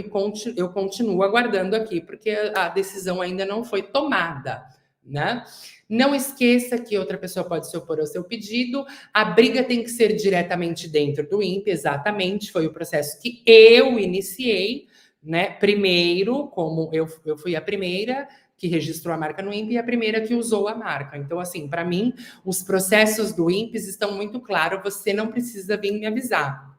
eu continuo aguardando aqui, porque a decisão ainda não foi tomada, né? Não esqueça que outra pessoa pode se opor ao seu pedido. A briga tem que ser diretamente dentro do INPE, exatamente. Foi o processo que eu iniciei, né? Primeiro, como eu fui a primeira que registrou a marca no INPE e a primeira que usou a marca. Então, assim, para mim, os processos do INPE estão muito claros. Você não precisa vir me avisar.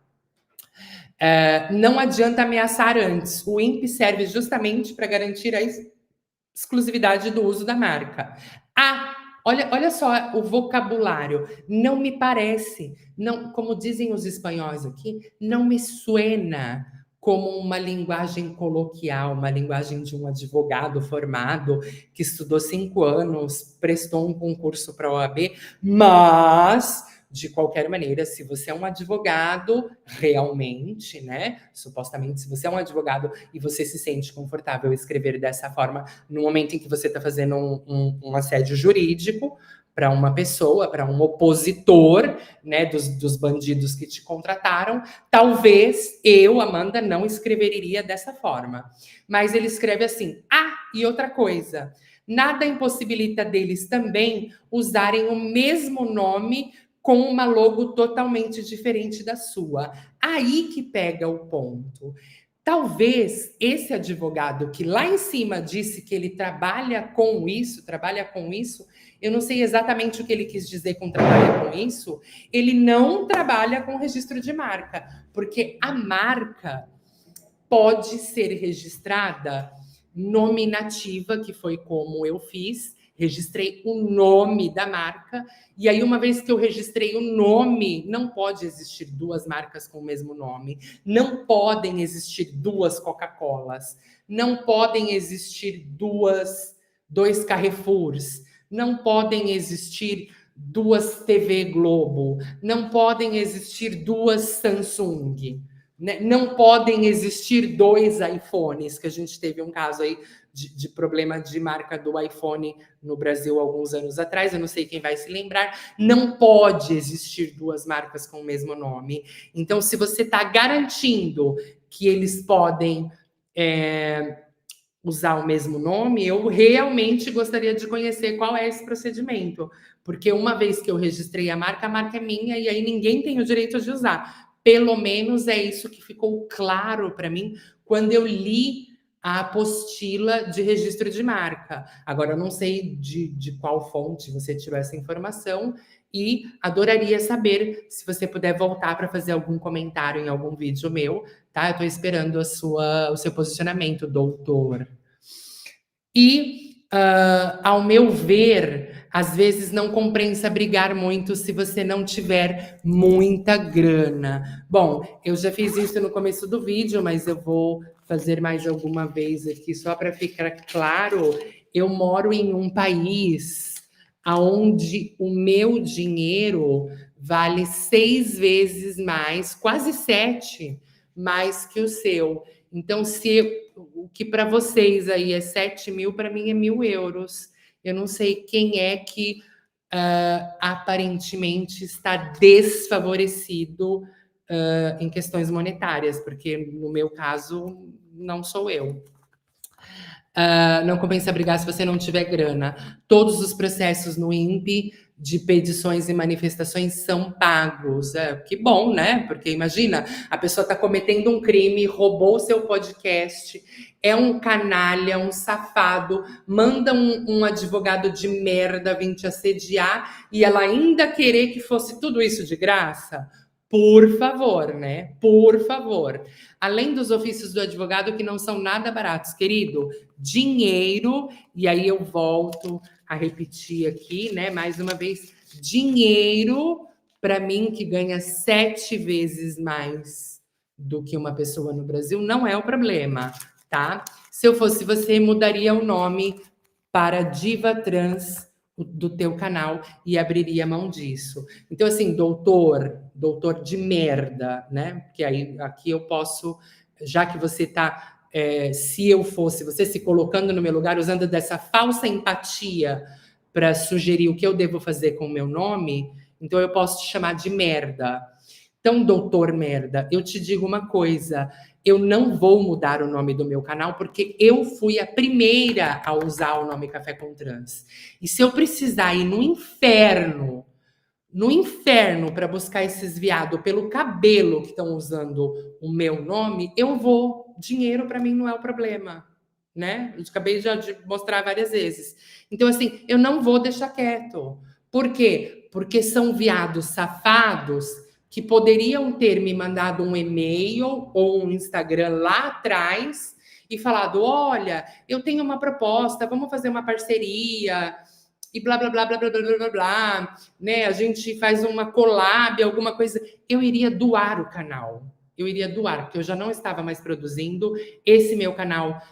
Não adianta ameaçar antes. O INPE serve justamente para garantir a exclusividade do uso da marca. Olha só o vocabulário. Não me parece, não, como dizem os espanhóis aqui, não me suena como uma linguagem coloquial, uma linguagem de um advogado formado que estudou 5 anos, prestou um concurso para a OAB, mas, de qualquer maneira, se você é um advogado realmente, né? Supostamente, se você é um advogado e você se sente confortável em escrever dessa forma no momento em que você está fazendo um assédio jurídico para uma pessoa, para um opositor, né, dos bandidos que te contrataram, talvez eu, Amanda, não escreveria dessa forma. Mas ele escreve assim, e outra coisa, nada impossibilita deles também usarem o mesmo nome com uma logo totalmente diferente da sua. Aí que pega o ponto. Talvez esse advogado que lá em cima disse que ele trabalha com isso, eu não sei exatamente o que ele quis dizer com trabalha com isso, ele não trabalha com registro de marca, porque a marca pode ser registrada nominativa, que foi como eu fiz, registrei o nome da marca, e aí uma vez que eu registrei o nome, não pode existir 2 marcas com o mesmo nome, não podem existir 2 Coca-Colas, não podem existir 2 Carrefours, não podem existir 2 TV Globo, não podem existir 2 Samsung, né? Não podem existir 2 iPhones, que a gente teve um caso aí de problema de marca do iPhone no Brasil alguns anos atrás, eu não sei quem vai se lembrar, não pode existir 2 marcas com o mesmo nome. Então, se você está garantindo que eles podem usar o mesmo nome, eu realmente gostaria de conhecer qual é esse procedimento, porque uma vez que eu registrei a marca é minha e aí ninguém tem o direito de usar. Pelo menos é isso que ficou claro para mim quando eu li a apostila de registro de marca. Agora, eu não sei de qual fonte você tiver essa informação e adoraria saber se você puder voltar para fazer algum comentário em algum vídeo meu, tá? Eu estou esperando o seu posicionamento, doutor. E, ao meu ver, às vezes não compensa brigar muito se você não tiver muita grana. Bom, eu já fiz isso no começo do vídeo, mas eu vou fazer mais alguma vez aqui, só para ficar claro. Eu moro em um país onde o meu dinheiro vale 6 vezes mais, quase 7, mais que o seu. Então, se o que para vocês aí é 7 mil, para mim é 1.000 euros. Eu não sei quem é que aparentemente está desfavorecido em questões monetárias, porque no meu caso não sou eu. Não compensa brigar se você não tiver grana. Todos os processos no INPE de petições e manifestações são pagos. Que bom, né? Porque imagina, a pessoa está cometendo um crime, roubou o seu podcast, é um canalha, um safado, manda um advogado de merda vir te assediar e ela ainda querer que fosse tudo isso de graça? Por favor, né? Por favor. Além dos ofícios do advogado, que não são nada baratos, querido, dinheiro, e aí eu volto a repetir aqui, né? Mais uma vez, dinheiro, para mim, que ganha 7 vezes mais do que uma pessoa no Brasil, não é o problema, tá? Se eu fosse você, mudaria o nome para Diva Trans do teu canal e abriria mão disso. Então, assim, doutor de merda, né? Porque aí aqui eu posso, já que você está se eu fosse você, se colocando no meu lugar, usando dessa falsa empatia para sugerir o que eu devo fazer com o meu nome, então eu posso te chamar de merda. Então, doutor merda, eu te digo uma coisa, eu não vou mudar o nome do meu canal porque eu fui a primeira a usar o nome Café com Trans. E se eu precisar ir no inferno para buscar esses viados pelo cabelo que estão usando o meu nome, eu vou. Dinheiro para mim não é o problema, né? Eu acabei já de mostrar várias vezes. Então, assim, eu não vou deixar quieto. Por quê? Porque são viados safados que poderiam ter me mandado um e-mail ou um Instagram lá atrás e falado, olha, eu tenho uma proposta, vamos fazer uma parceria e blá, blá, blá, blá, blá, blá, blá, blá, né? A gente faz uma collab, alguma coisa. Eu iria doar o canal. Eu iria doar, porque eu já não estava mais produzindo. Esse meu canal,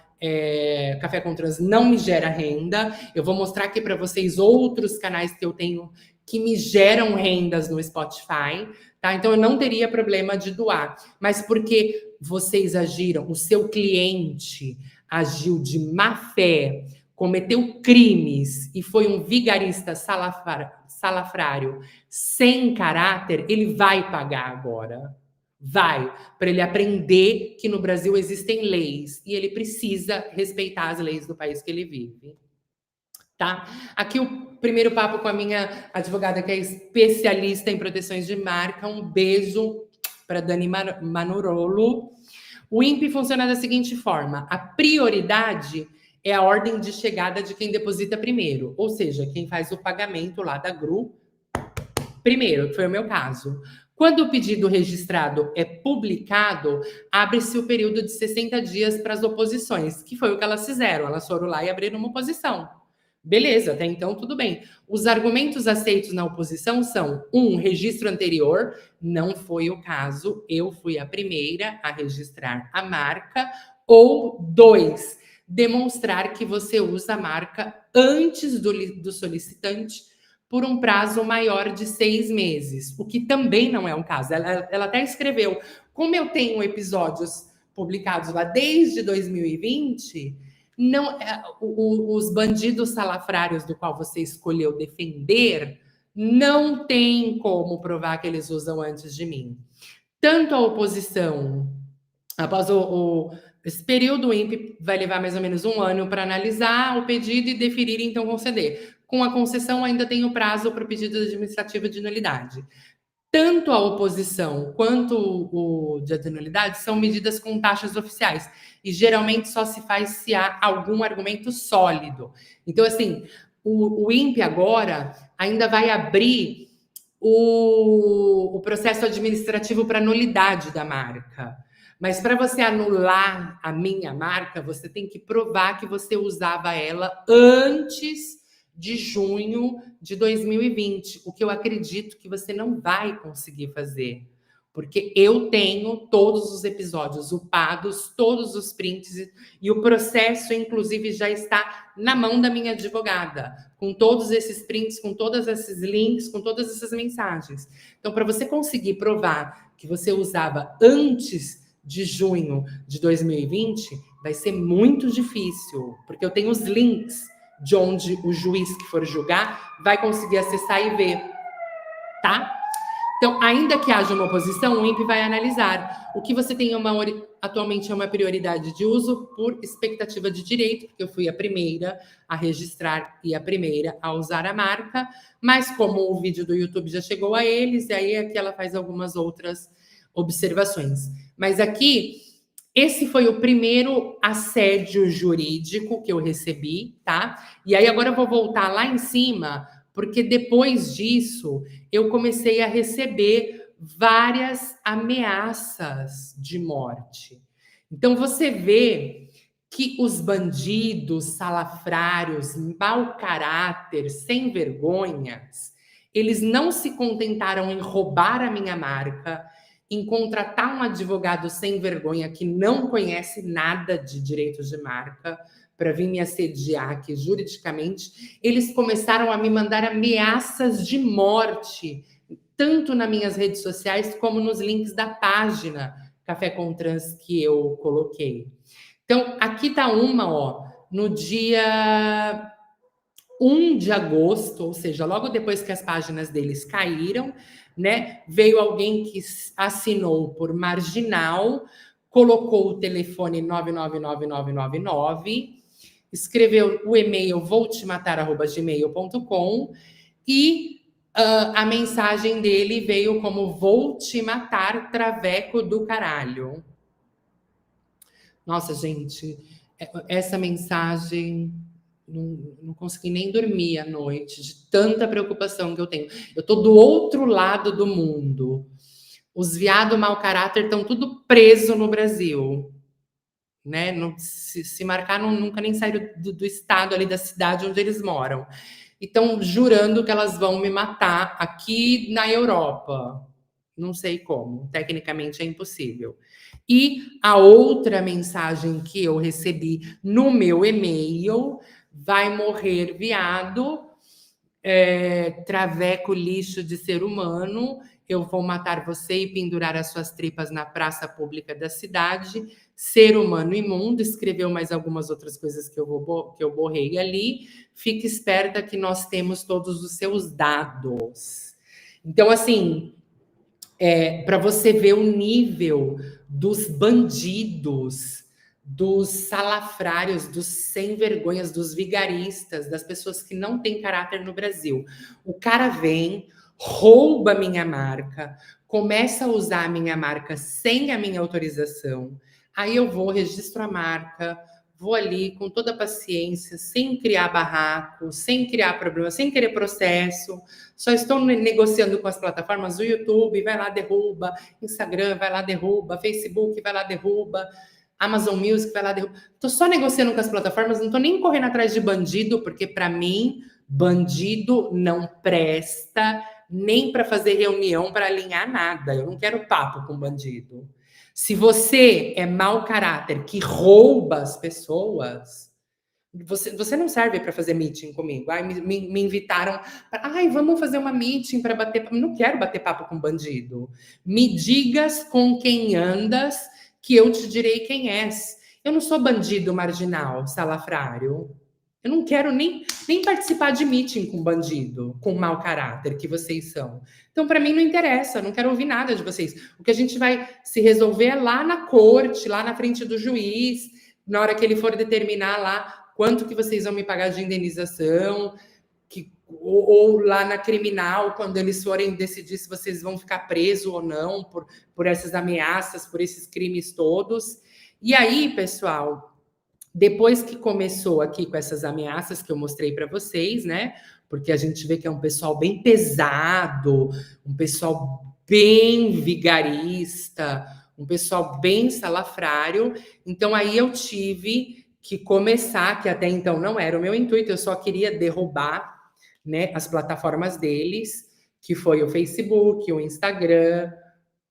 Café com Trans, não me gera renda. Eu vou mostrar aqui para vocês outros canais que eu tenho que me geram rendas no Spotify, tá? Então eu não teria problema de doar. Mas porque vocês agiram, o seu cliente agiu de má fé, cometeu crimes e foi um vigarista salafrário sem caráter, ele vai pagar agora. Vai, para ele aprender que no Brasil existem leis e ele precisa respeitar as leis do país que ele vive. Tá? Aqui o primeiro papo com a minha advogada, que é especialista em proteções de marca. Um beijo para Dani Manurolo. O INPE funciona da seguinte forma: a prioridade é a ordem de chegada de quem deposita primeiro, ou seja, quem faz o pagamento lá da GRU primeiro, que foi o meu caso. Quando o pedido registrado é publicado, abre-se o período de 60 dias para as oposições, que foi o que elas fizeram. Elas foram lá e abriram uma oposição. Beleza, até então tudo bem. Os argumentos aceitos na oposição são: 1, registro anterior, não foi o caso, eu fui a primeira a registrar a marca, ou 2, demonstrar que você usa a marca antes do solicitante por um prazo maior de 6 meses, o que também não é um caso. Ela até escreveu, como eu tenho episódios publicados lá desde 2020, não, os bandidos salafrários do qual você escolheu defender não tem como provar que eles usam antes de mim. Tanto a oposição, após esse período, o INPE vai levar mais ou menos 1 ano para analisar o pedido e deferir, então conceder. Com a concessão, ainda tem o prazo para o pedido administrativo de nulidade. Tanto a oposição quanto o de nulidade são medidas com taxas oficiais. E geralmente só se faz se há algum argumento sólido. Então, assim, o INPE agora ainda vai abrir o processo administrativo para nulidade da marca. Mas para você anular a minha marca, você tem que provar que você usava ela antes de junho de 2020, o que eu acredito que você não vai conseguir fazer, porque eu tenho todos os episódios upados, todos os prints, e o processo, inclusive, já está na mão da minha advogada, com todos esses prints, com todos esses links, com todas essas mensagens. Então, para você conseguir provar que você usava antes de junho de 2020, vai ser muito difícil, porque eu tenho os links de onde o juiz que for julgar vai conseguir acessar e ver, tá? Então, ainda que haja uma oposição, o INPE vai analisar. O que você tem atualmente é uma prioridade de uso por expectativa de direito, porque eu fui a primeira a registrar e a primeira a usar a marca, mas como o vídeo do YouTube já chegou a eles, e aí aqui ela faz algumas outras observações. Mas aqui, esse foi o primeiro assédio jurídico que eu recebi, tá? E aí agora eu vou voltar lá em cima, porque depois disso eu comecei a receber várias ameaças de morte. Então você vê que os bandidos, salafrários, mau caráter, sem vergonhas, eles não se contentaram em roubar a minha marca, em contratar um advogado sem vergonha que não conhece nada de direitos de marca para vir me assediar aqui juridicamente. Eles começaram a me mandar ameaças de morte, tanto nas minhas redes sociais como nos links da página Café com Trans que eu coloquei. Então, aqui tá uma, ó, no dia 1 de agosto, ou seja, logo depois que as páginas deles caíram, né? Veio alguém que assinou por marginal, colocou o telefone 999999, escreveu o e-mail vouTeMatar@gmail.com e a mensagem dele veio como vou te matar, traveco do caralho. Nossa, gente, essa mensagem não consegui nem dormir à noite de tanta preocupação que eu tenho. Eu tô do outro lado do mundo. Os viados mau caráter estão tudo preso no Brasil, né? Se marcar, nunca nem saíram do estado ali da cidade onde eles moram. E estão jurando que elas vão me matar aqui na Europa. Não sei como, tecnicamente é impossível. E a outra mensagem que eu recebi no meu e-mail: vai morrer, viado, traveco, lixo de ser humano, eu vou matar você e pendurar as suas tripas na praça pública da cidade, ser humano imundo, escreveu mais algumas outras coisas que eu borrei ali, fique esperta que nós temos todos os seus dados. Então, assim, para você ver o nível dos bandidos, dos salafrários, dos sem vergonhas, dos vigaristas, das pessoas que não têm caráter no Brasil. O cara vem, rouba minha marca, começa a usar a minha marca sem a minha autorização, aí eu vou, registro a marca, vou ali com toda a paciência, sem criar barraco, sem criar problema, sem querer processo, só estou negociando com as plataformas, o YouTube vai lá, derruba, Instagram vai lá, derruba, Facebook vai lá, derruba, Amazon Music vai lá, derruba. Estou só negociando com as plataformas, não estou nem correndo atrás de bandido, porque para mim, bandido não presta nem para fazer reunião para alinhar nada. Eu não quero papo com bandido. Se você é mau caráter, que rouba as pessoas, você não serve para fazer meeting comigo. Ai, me invitaram para, vamos fazer uma meeting para bater papo. Não quero bater papo com bandido. Me digas com quem andas, que eu te direi quem és. Eu não sou bandido marginal, salafrário. Eu não quero nem participar de meeting com bandido, com mau caráter que vocês são. Então, para mim, não interessa, eu não quero ouvir nada de vocês. O que a gente vai se resolver é lá na corte, lá na frente do juiz, na hora que ele for determinar lá quanto que vocês vão me pagar de indenização, ou lá na criminal, quando eles forem decidir se vocês vão ficar presos ou não por essas ameaças, por esses crimes todos. E aí, pessoal, depois que começou aqui com essas ameaças que eu mostrei para vocês, né? Porque a gente vê que é um pessoal bem pesado, um pessoal bem vigarista, um pessoal bem salafrário. Então, aí eu tive que começar, que até então não era o meu intuito, eu só queria derrubar, né, as plataformas deles, que foi o Facebook, o Instagram,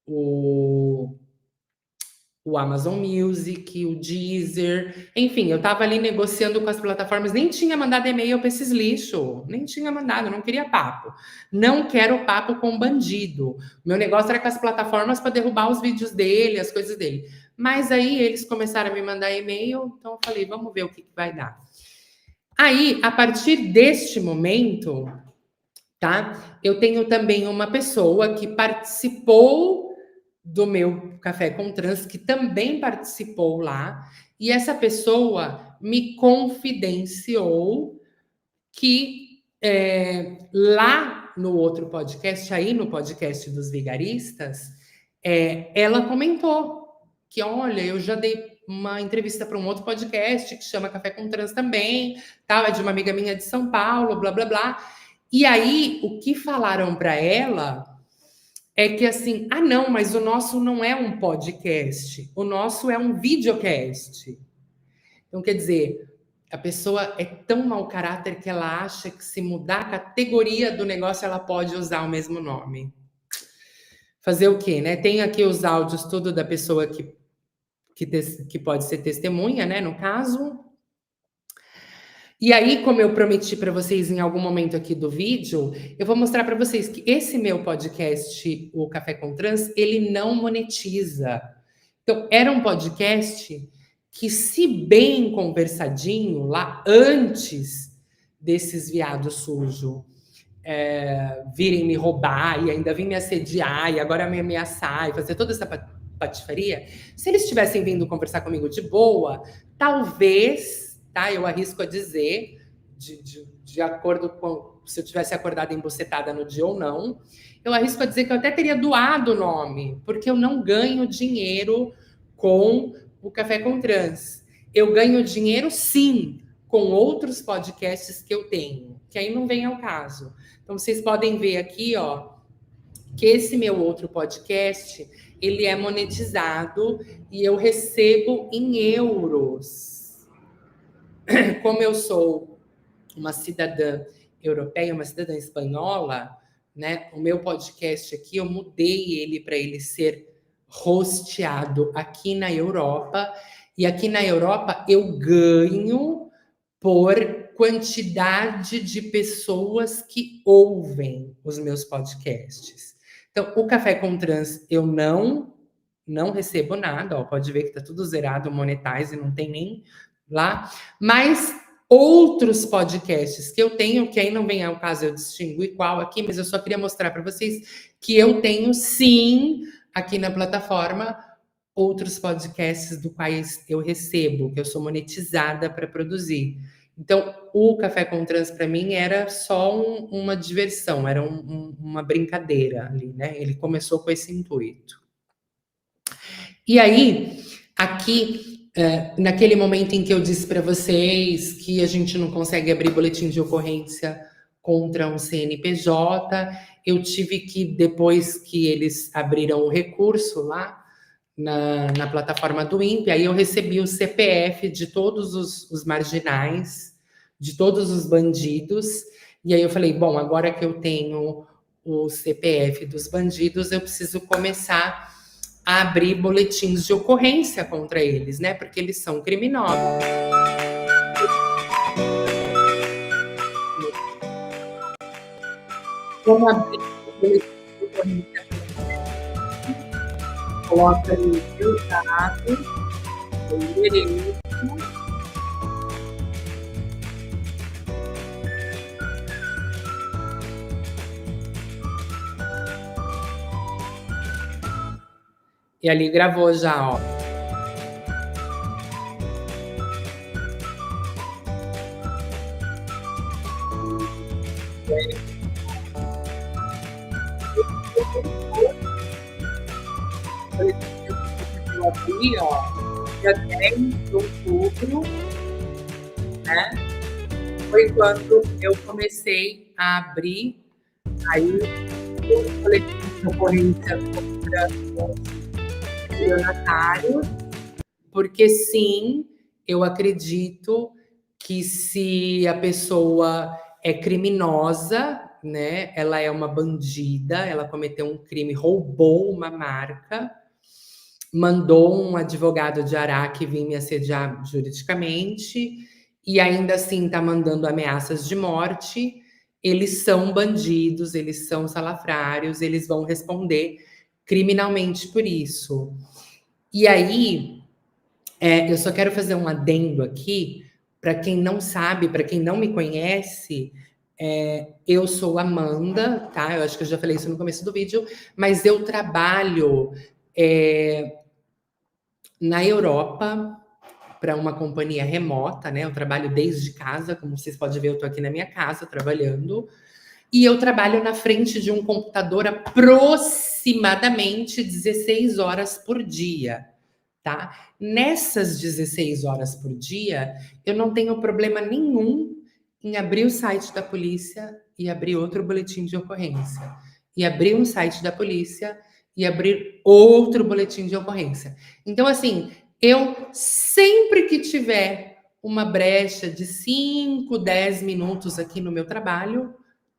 o Amazon Music, o Deezer, enfim, eu estava ali negociando com as plataformas, nem tinha mandado e-mail para esses lixos, nem tinha mandado, não queria papo. Não quero papo com bandido. Meu negócio era com as plataformas para derrubar os vídeos dele, as coisas dele. Mas aí eles começaram a me mandar e-mail, então eu falei, vamos ver o que vai dar. Aí, a partir deste momento, tá? Eu tenho também uma pessoa que participou do meu Café com Trans, que também participou lá, e essa pessoa me confidenciou que lá no outro podcast, aí no podcast dos vigaristas, ela comentou que, olha, eu já dei uma entrevista para um outro podcast que chama Café com Trans também, tal, é de uma amiga minha de São Paulo, blá, blá, blá. E aí, o que falaram para ela é que assim, não, mas o nosso não é um podcast, o nosso é um videocast. Então, quer dizer, a pessoa é tão mau caráter que ela acha que se mudar a categoria do negócio, ela pode usar o mesmo nome. Fazer o quê, né? Tem aqui os áudios tudo da pessoa que pode ser testemunha, né, no caso. E aí, como eu prometi para vocês em algum momento aqui do vídeo, eu vou mostrar para vocês que esse meu podcast, o Café com Trans, ele não monetiza. Então, era um podcast que, se bem conversadinho, lá antes desses viados sujos virem me roubar e ainda vir me assediar e agora me ameaçar e fazer toda essa patifaria, se eles tivessem vindo conversar comigo de boa, talvez, tá? Eu arrisco a dizer, de acordo com se eu tivesse acordado embucetada no dia ou não, eu arrisco a dizer que eu até teria doado o nome, porque eu não ganho dinheiro com o Café com Trans. Eu ganho dinheiro, sim, com outros podcasts que eu tenho, que aí não vem ao caso. Então, vocês podem ver aqui, ó, que esse meu outro podcast, ele é monetizado e eu recebo em euros. Como eu sou uma cidadã europeia, uma cidadã espanhola, né? O meu podcast aqui, eu mudei ele para ele ser hosteado aqui na Europa. E aqui na Europa eu ganho por quantidade de pessoas que ouvem os meus podcasts. Então, o Café com Trans eu não recebo nada, ó, pode ver que tá tudo zerado, monetize, não tem nem lá, mas outros podcasts que eu tenho, que aí não vem ao caso eu distinguir qual aqui, mas eu só queria mostrar para vocês que eu tenho sim aqui na plataforma outros podcasts do quais eu recebo, que eu sou monetizada para produzir. Então, o Café com Trans para mim era só uma diversão, era uma brincadeira ali, né? Ele começou com esse intuito. E aí, aqui, naquele momento em que eu disse para vocês que a gente não consegue abrir boletim de ocorrência contra um CNPJ, eu tive que, depois que eles abriram o recurso lá na plataforma do INPE, aí eu recebi o CPF de todos os marginais, de todos os bandidos, e aí eu falei, bom, agora que eu tenho o CPF dos bandidos, eu preciso começar a abrir boletins de ocorrência contra eles, né? Porque eles são criminosos. Como abrir boletim de ocorrência? Coloca ali o seu dado, o endereço. E ali gravou já, ó. Eu abri, ó, dia 10 de outubro, né? Foi quando eu comecei a abrir aí o coletivo de ocorrência contra os estelionatários, porque sim, eu acredito que se a pessoa é criminosa, né, ela é uma bandida, ela cometeu um crime, roubou uma marca, mandou um advogado de Araque vir me assediar juridicamente e ainda assim está mandando ameaças de morte, eles são bandidos, eles são salafrários, eles vão responder criminalmente por isso. E aí, eu só quero fazer um adendo aqui, para quem não sabe, para quem não me conhece, eu sou Amanda, tá? Eu acho que eu já falei isso no começo do vídeo, mas eu trabalho na Europa para uma companhia remota, né? Eu trabalho desde casa, como vocês podem ver, eu estou aqui na minha casa trabalhando, e eu trabalho na frente de um computador aproximadamente 16 horas por dia, tá? Nessas 16 horas por dia, eu não tenho problema nenhum em abrir o site da polícia e abrir outro boletim de ocorrência, e abrir um site da polícia e abrir outro boletim de ocorrência. Então, assim, eu sempre que tiver uma brecha de 5, 10 minutos aqui no meu trabalho,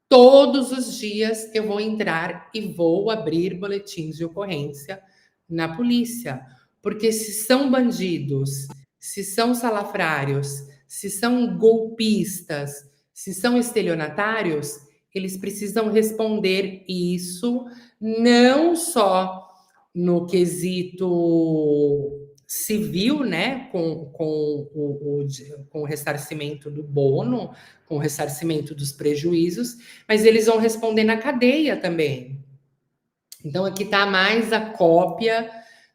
todos os dias eu vou entrar e vou abrir boletins de ocorrência na polícia. Porque se são bandidos, se são salafrários, se são golpistas, se são estelionatários, eles precisam responder isso não só no quesito civil, né, com o ressarcimento do bono, com o ressarcimento dos prejuízos, mas eles vão responder na cadeia também. Então, aqui está mais a cópia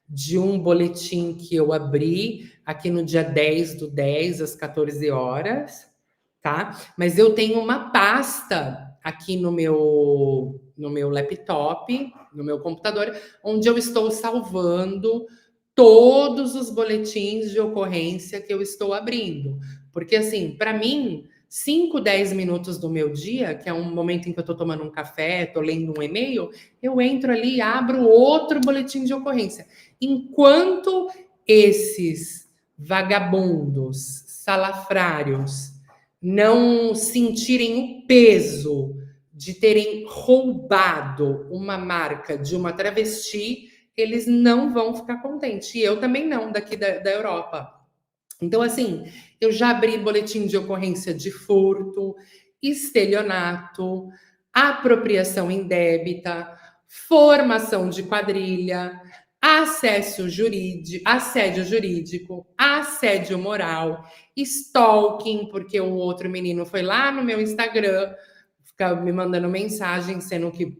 de um boletim que eu abri aqui no dia 10/10, às 14 horas, tá? Mas eu tenho uma pasta aqui no meu laptop, no meu computador, onde eu estou salvando todos os boletins de ocorrência que eu estou abrindo. Porque, assim, para mim, 5, 10 minutos do meu dia, que é um momento em que eu estou tomando um café, estou lendo um e-mail, eu entro ali e abro outro boletim de ocorrência. Enquanto esses vagabundos, salafrários, não sentirem o peso de terem roubado uma marca de uma travesti, eles não vão ficar contentes. E eu também não, daqui da Europa. Então, assim, eu já abri boletim de ocorrência de furto, estelionato, apropriação indébita, formação de quadrilha, assédio jurídico, assédio moral, stalking, porque o outro menino foi lá no meu Instagram, fica me mandando mensagem, sendo que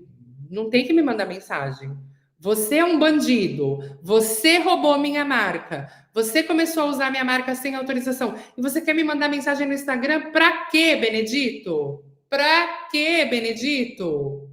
não tem que me mandar mensagem. Você é um bandido, você roubou minha marca, você começou a usar minha marca sem autorização, e você quer me mandar mensagem no Instagram pra quê, Benedito? Pra quê, Benedito?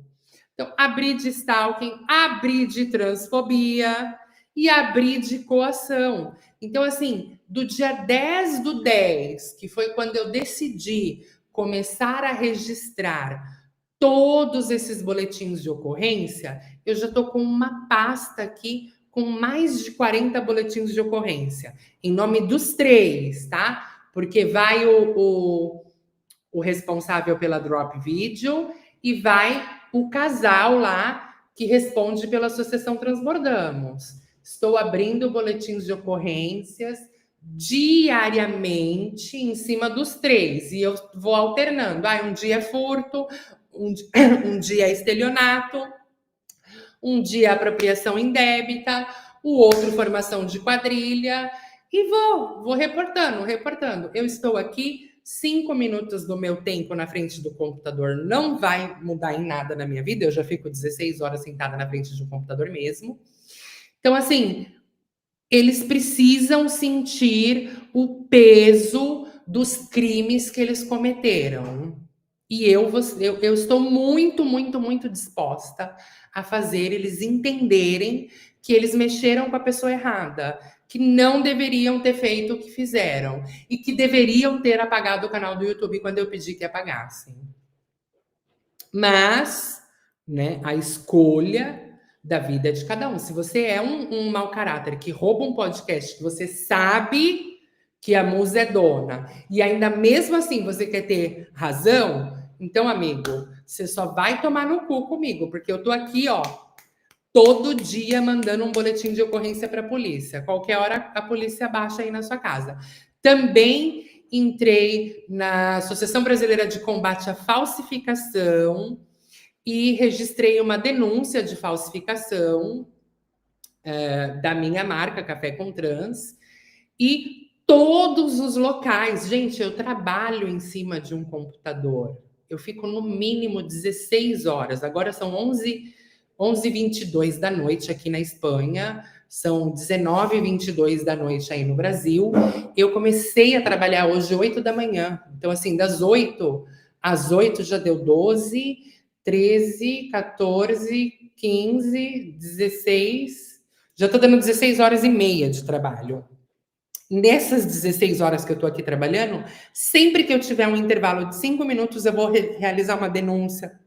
Então, abri de stalking, abri de transfobia e abri de coação. Então, assim, do dia 10/10, que foi quando eu decidi começar a registrar todos esses boletins de ocorrência, eu já estou com uma pasta aqui com mais de 40 boletins de ocorrência, em nome dos 3, tá? Porque vai o responsável pela drop video e vai o casal lá que responde pela Associação Transbordamos. Estou abrindo boletins de ocorrências diariamente em cima dos 3 e eu vou alternando. Um dia é furto, um dia é estelionato, um dia é apropriação indébita, o outro formação de quadrilha, e vou reportando. Eu estou aqui, 5 minutos do meu tempo na frente do computador não vai mudar em nada na minha vida, eu já fico 16 horas sentada na frente de um computador mesmo. Então, assim, eles precisam sentir o peso dos crimes que eles cometeram. E eu estou muito, muito, muito disposta a fazer eles entenderem que eles mexeram com a pessoa errada, que não deveriam ter feito o que fizeram e que deveriam ter apagado o canal do YouTube quando eu pedi que apagassem. Mas, né, a escolha da vida de cada um. Se você é um mau caráter que rouba um podcast que você sabe que a musa é dona e ainda mesmo assim você quer ter razão, então, amigo, você só vai tomar no cu comigo, porque eu tô aqui, ó, todo dia mandando um boletim de ocorrência para a polícia. Qualquer hora a polícia baixa aí na sua casa. Também entrei na Associação Brasileira de Combate à Falsificação e registrei uma denúncia de falsificação da minha marca, Café com Trans, e todos os locais. Gente, eu trabalho em cima de um computador. Eu fico no mínimo 16 horas. Agora são 11h22 da noite aqui na Espanha. São 19h22 da noite aí no Brasil. Eu comecei a trabalhar hoje 8 da manhã. Então, assim, das 8 às 8 já deu 12, 13, 14, 15, 16. Já estou dando 16 horas e meia de trabalho. Nessas 16 horas que eu estou aqui trabalhando, sempre que eu tiver um intervalo de 5 minutos, eu vou realizar uma denúncia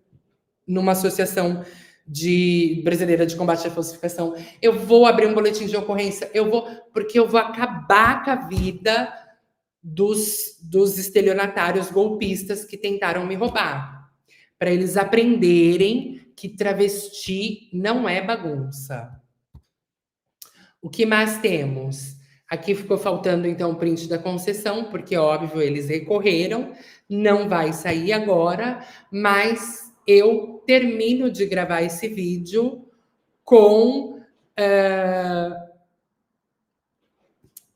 numa associação brasileira de combate à falsificação. Eu vou abrir um boletim de ocorrência, porque eu vou acabar com a vida dos estelionatários golpistas que tentaram me roubar. Para eles aprenderem que travesti não é bagunça. O que mais temos? Aqui ficou faltando, então, o print da concessão, porque, óbvio, eles recorreram, não vai sair agora, mas eu termino de gravar esse vídeo com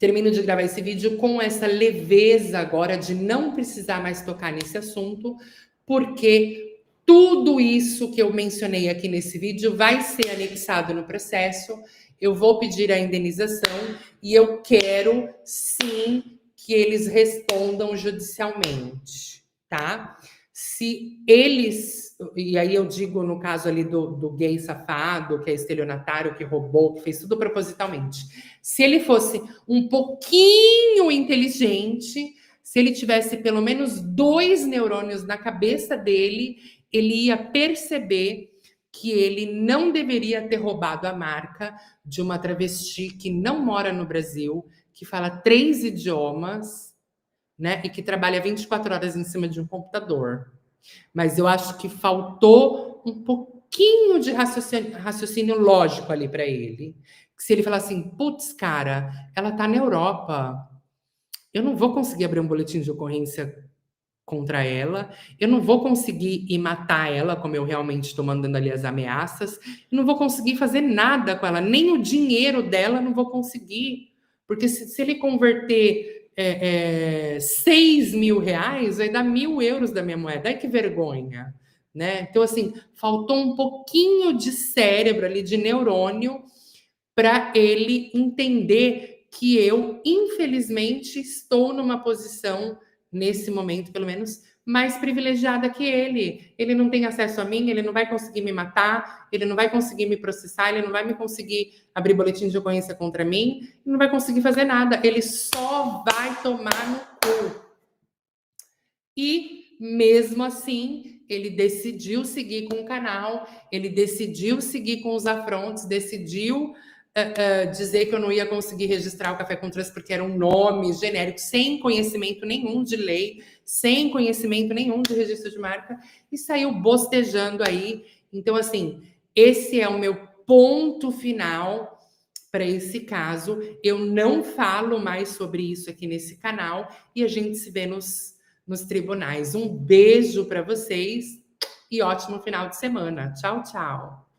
termino de gravar esse vídeo com essa leveza agora de não precisar mais tocar nesse assunto, porque tudo isso que eu mencionei aqui nesse vídeo vai ser anexado no processo. Eu vou pedir a indenização e eu quero, sim, que eles respondam judicialmente, tá? Se eles, e aí eu digo no caso ali do gay safado, que é estelionatário, que roubou, que fez tudo propositalmente. Se ele fosse um pouquinho inteligente, se ele tivesse pelo menos 2 neurônios na cabeça dele, ele ia perceber que ele não deveria ter roubado a marca de uma travesti que não mora no Brasil, que fala 3 idiomas, né, e que trabalha 24 horas em cima de um computador. Mas eu acho que faltou um pouquinho de raciocínio lógico ali para ele. Se ele falar assim, putz, cara, ela tá na Europa, eu não vou conseguir abrir um boletim de ocorrência contra ela, eu não vou conseguir ir matar ela, como eu realmente estou mandando ali as ameaças, eu não vou conseguir fazer nada com ela, nem o dinheiro dela não vou conseguir, porque se ele converter 6 mil reais, vai dar 1.000 euros da minha moeda, ai que vergonha, né? Então, assim, faltou um pouquinho de cérebro ali, de neurônio, para ele entender que eu, infelizmente, estou numa posição nesse momento, pelo menos, mais privilegiada que ele. Ele não tem acesso a mim, ele não vai conseguir me matar, ele não vai conseguir me processar, ele não vai me conseguir abrir boletim de ocorrência contra mim, ele não vai conseguir fazer nada, ele só vai tomar no cu. E, mesmo assim, ele decidiu seguir com o canal, ele decidiu seguir com os afrontos, decidiu dizer que eu não ia conseguir registrar o Café com Trans porque era um nome genérico, sem conhecimento nenhum de lei, sem conhecimento nenhum de registro de marca, e saiu bostejando aí. Então, assim, esse é o meu ponto final para esse caso. Eu não falo mais sobre isso aqui nesse canal e a gente se vê nos tribunais. Um beijo para vocês e ótimo final de semana. Tchau, tchau.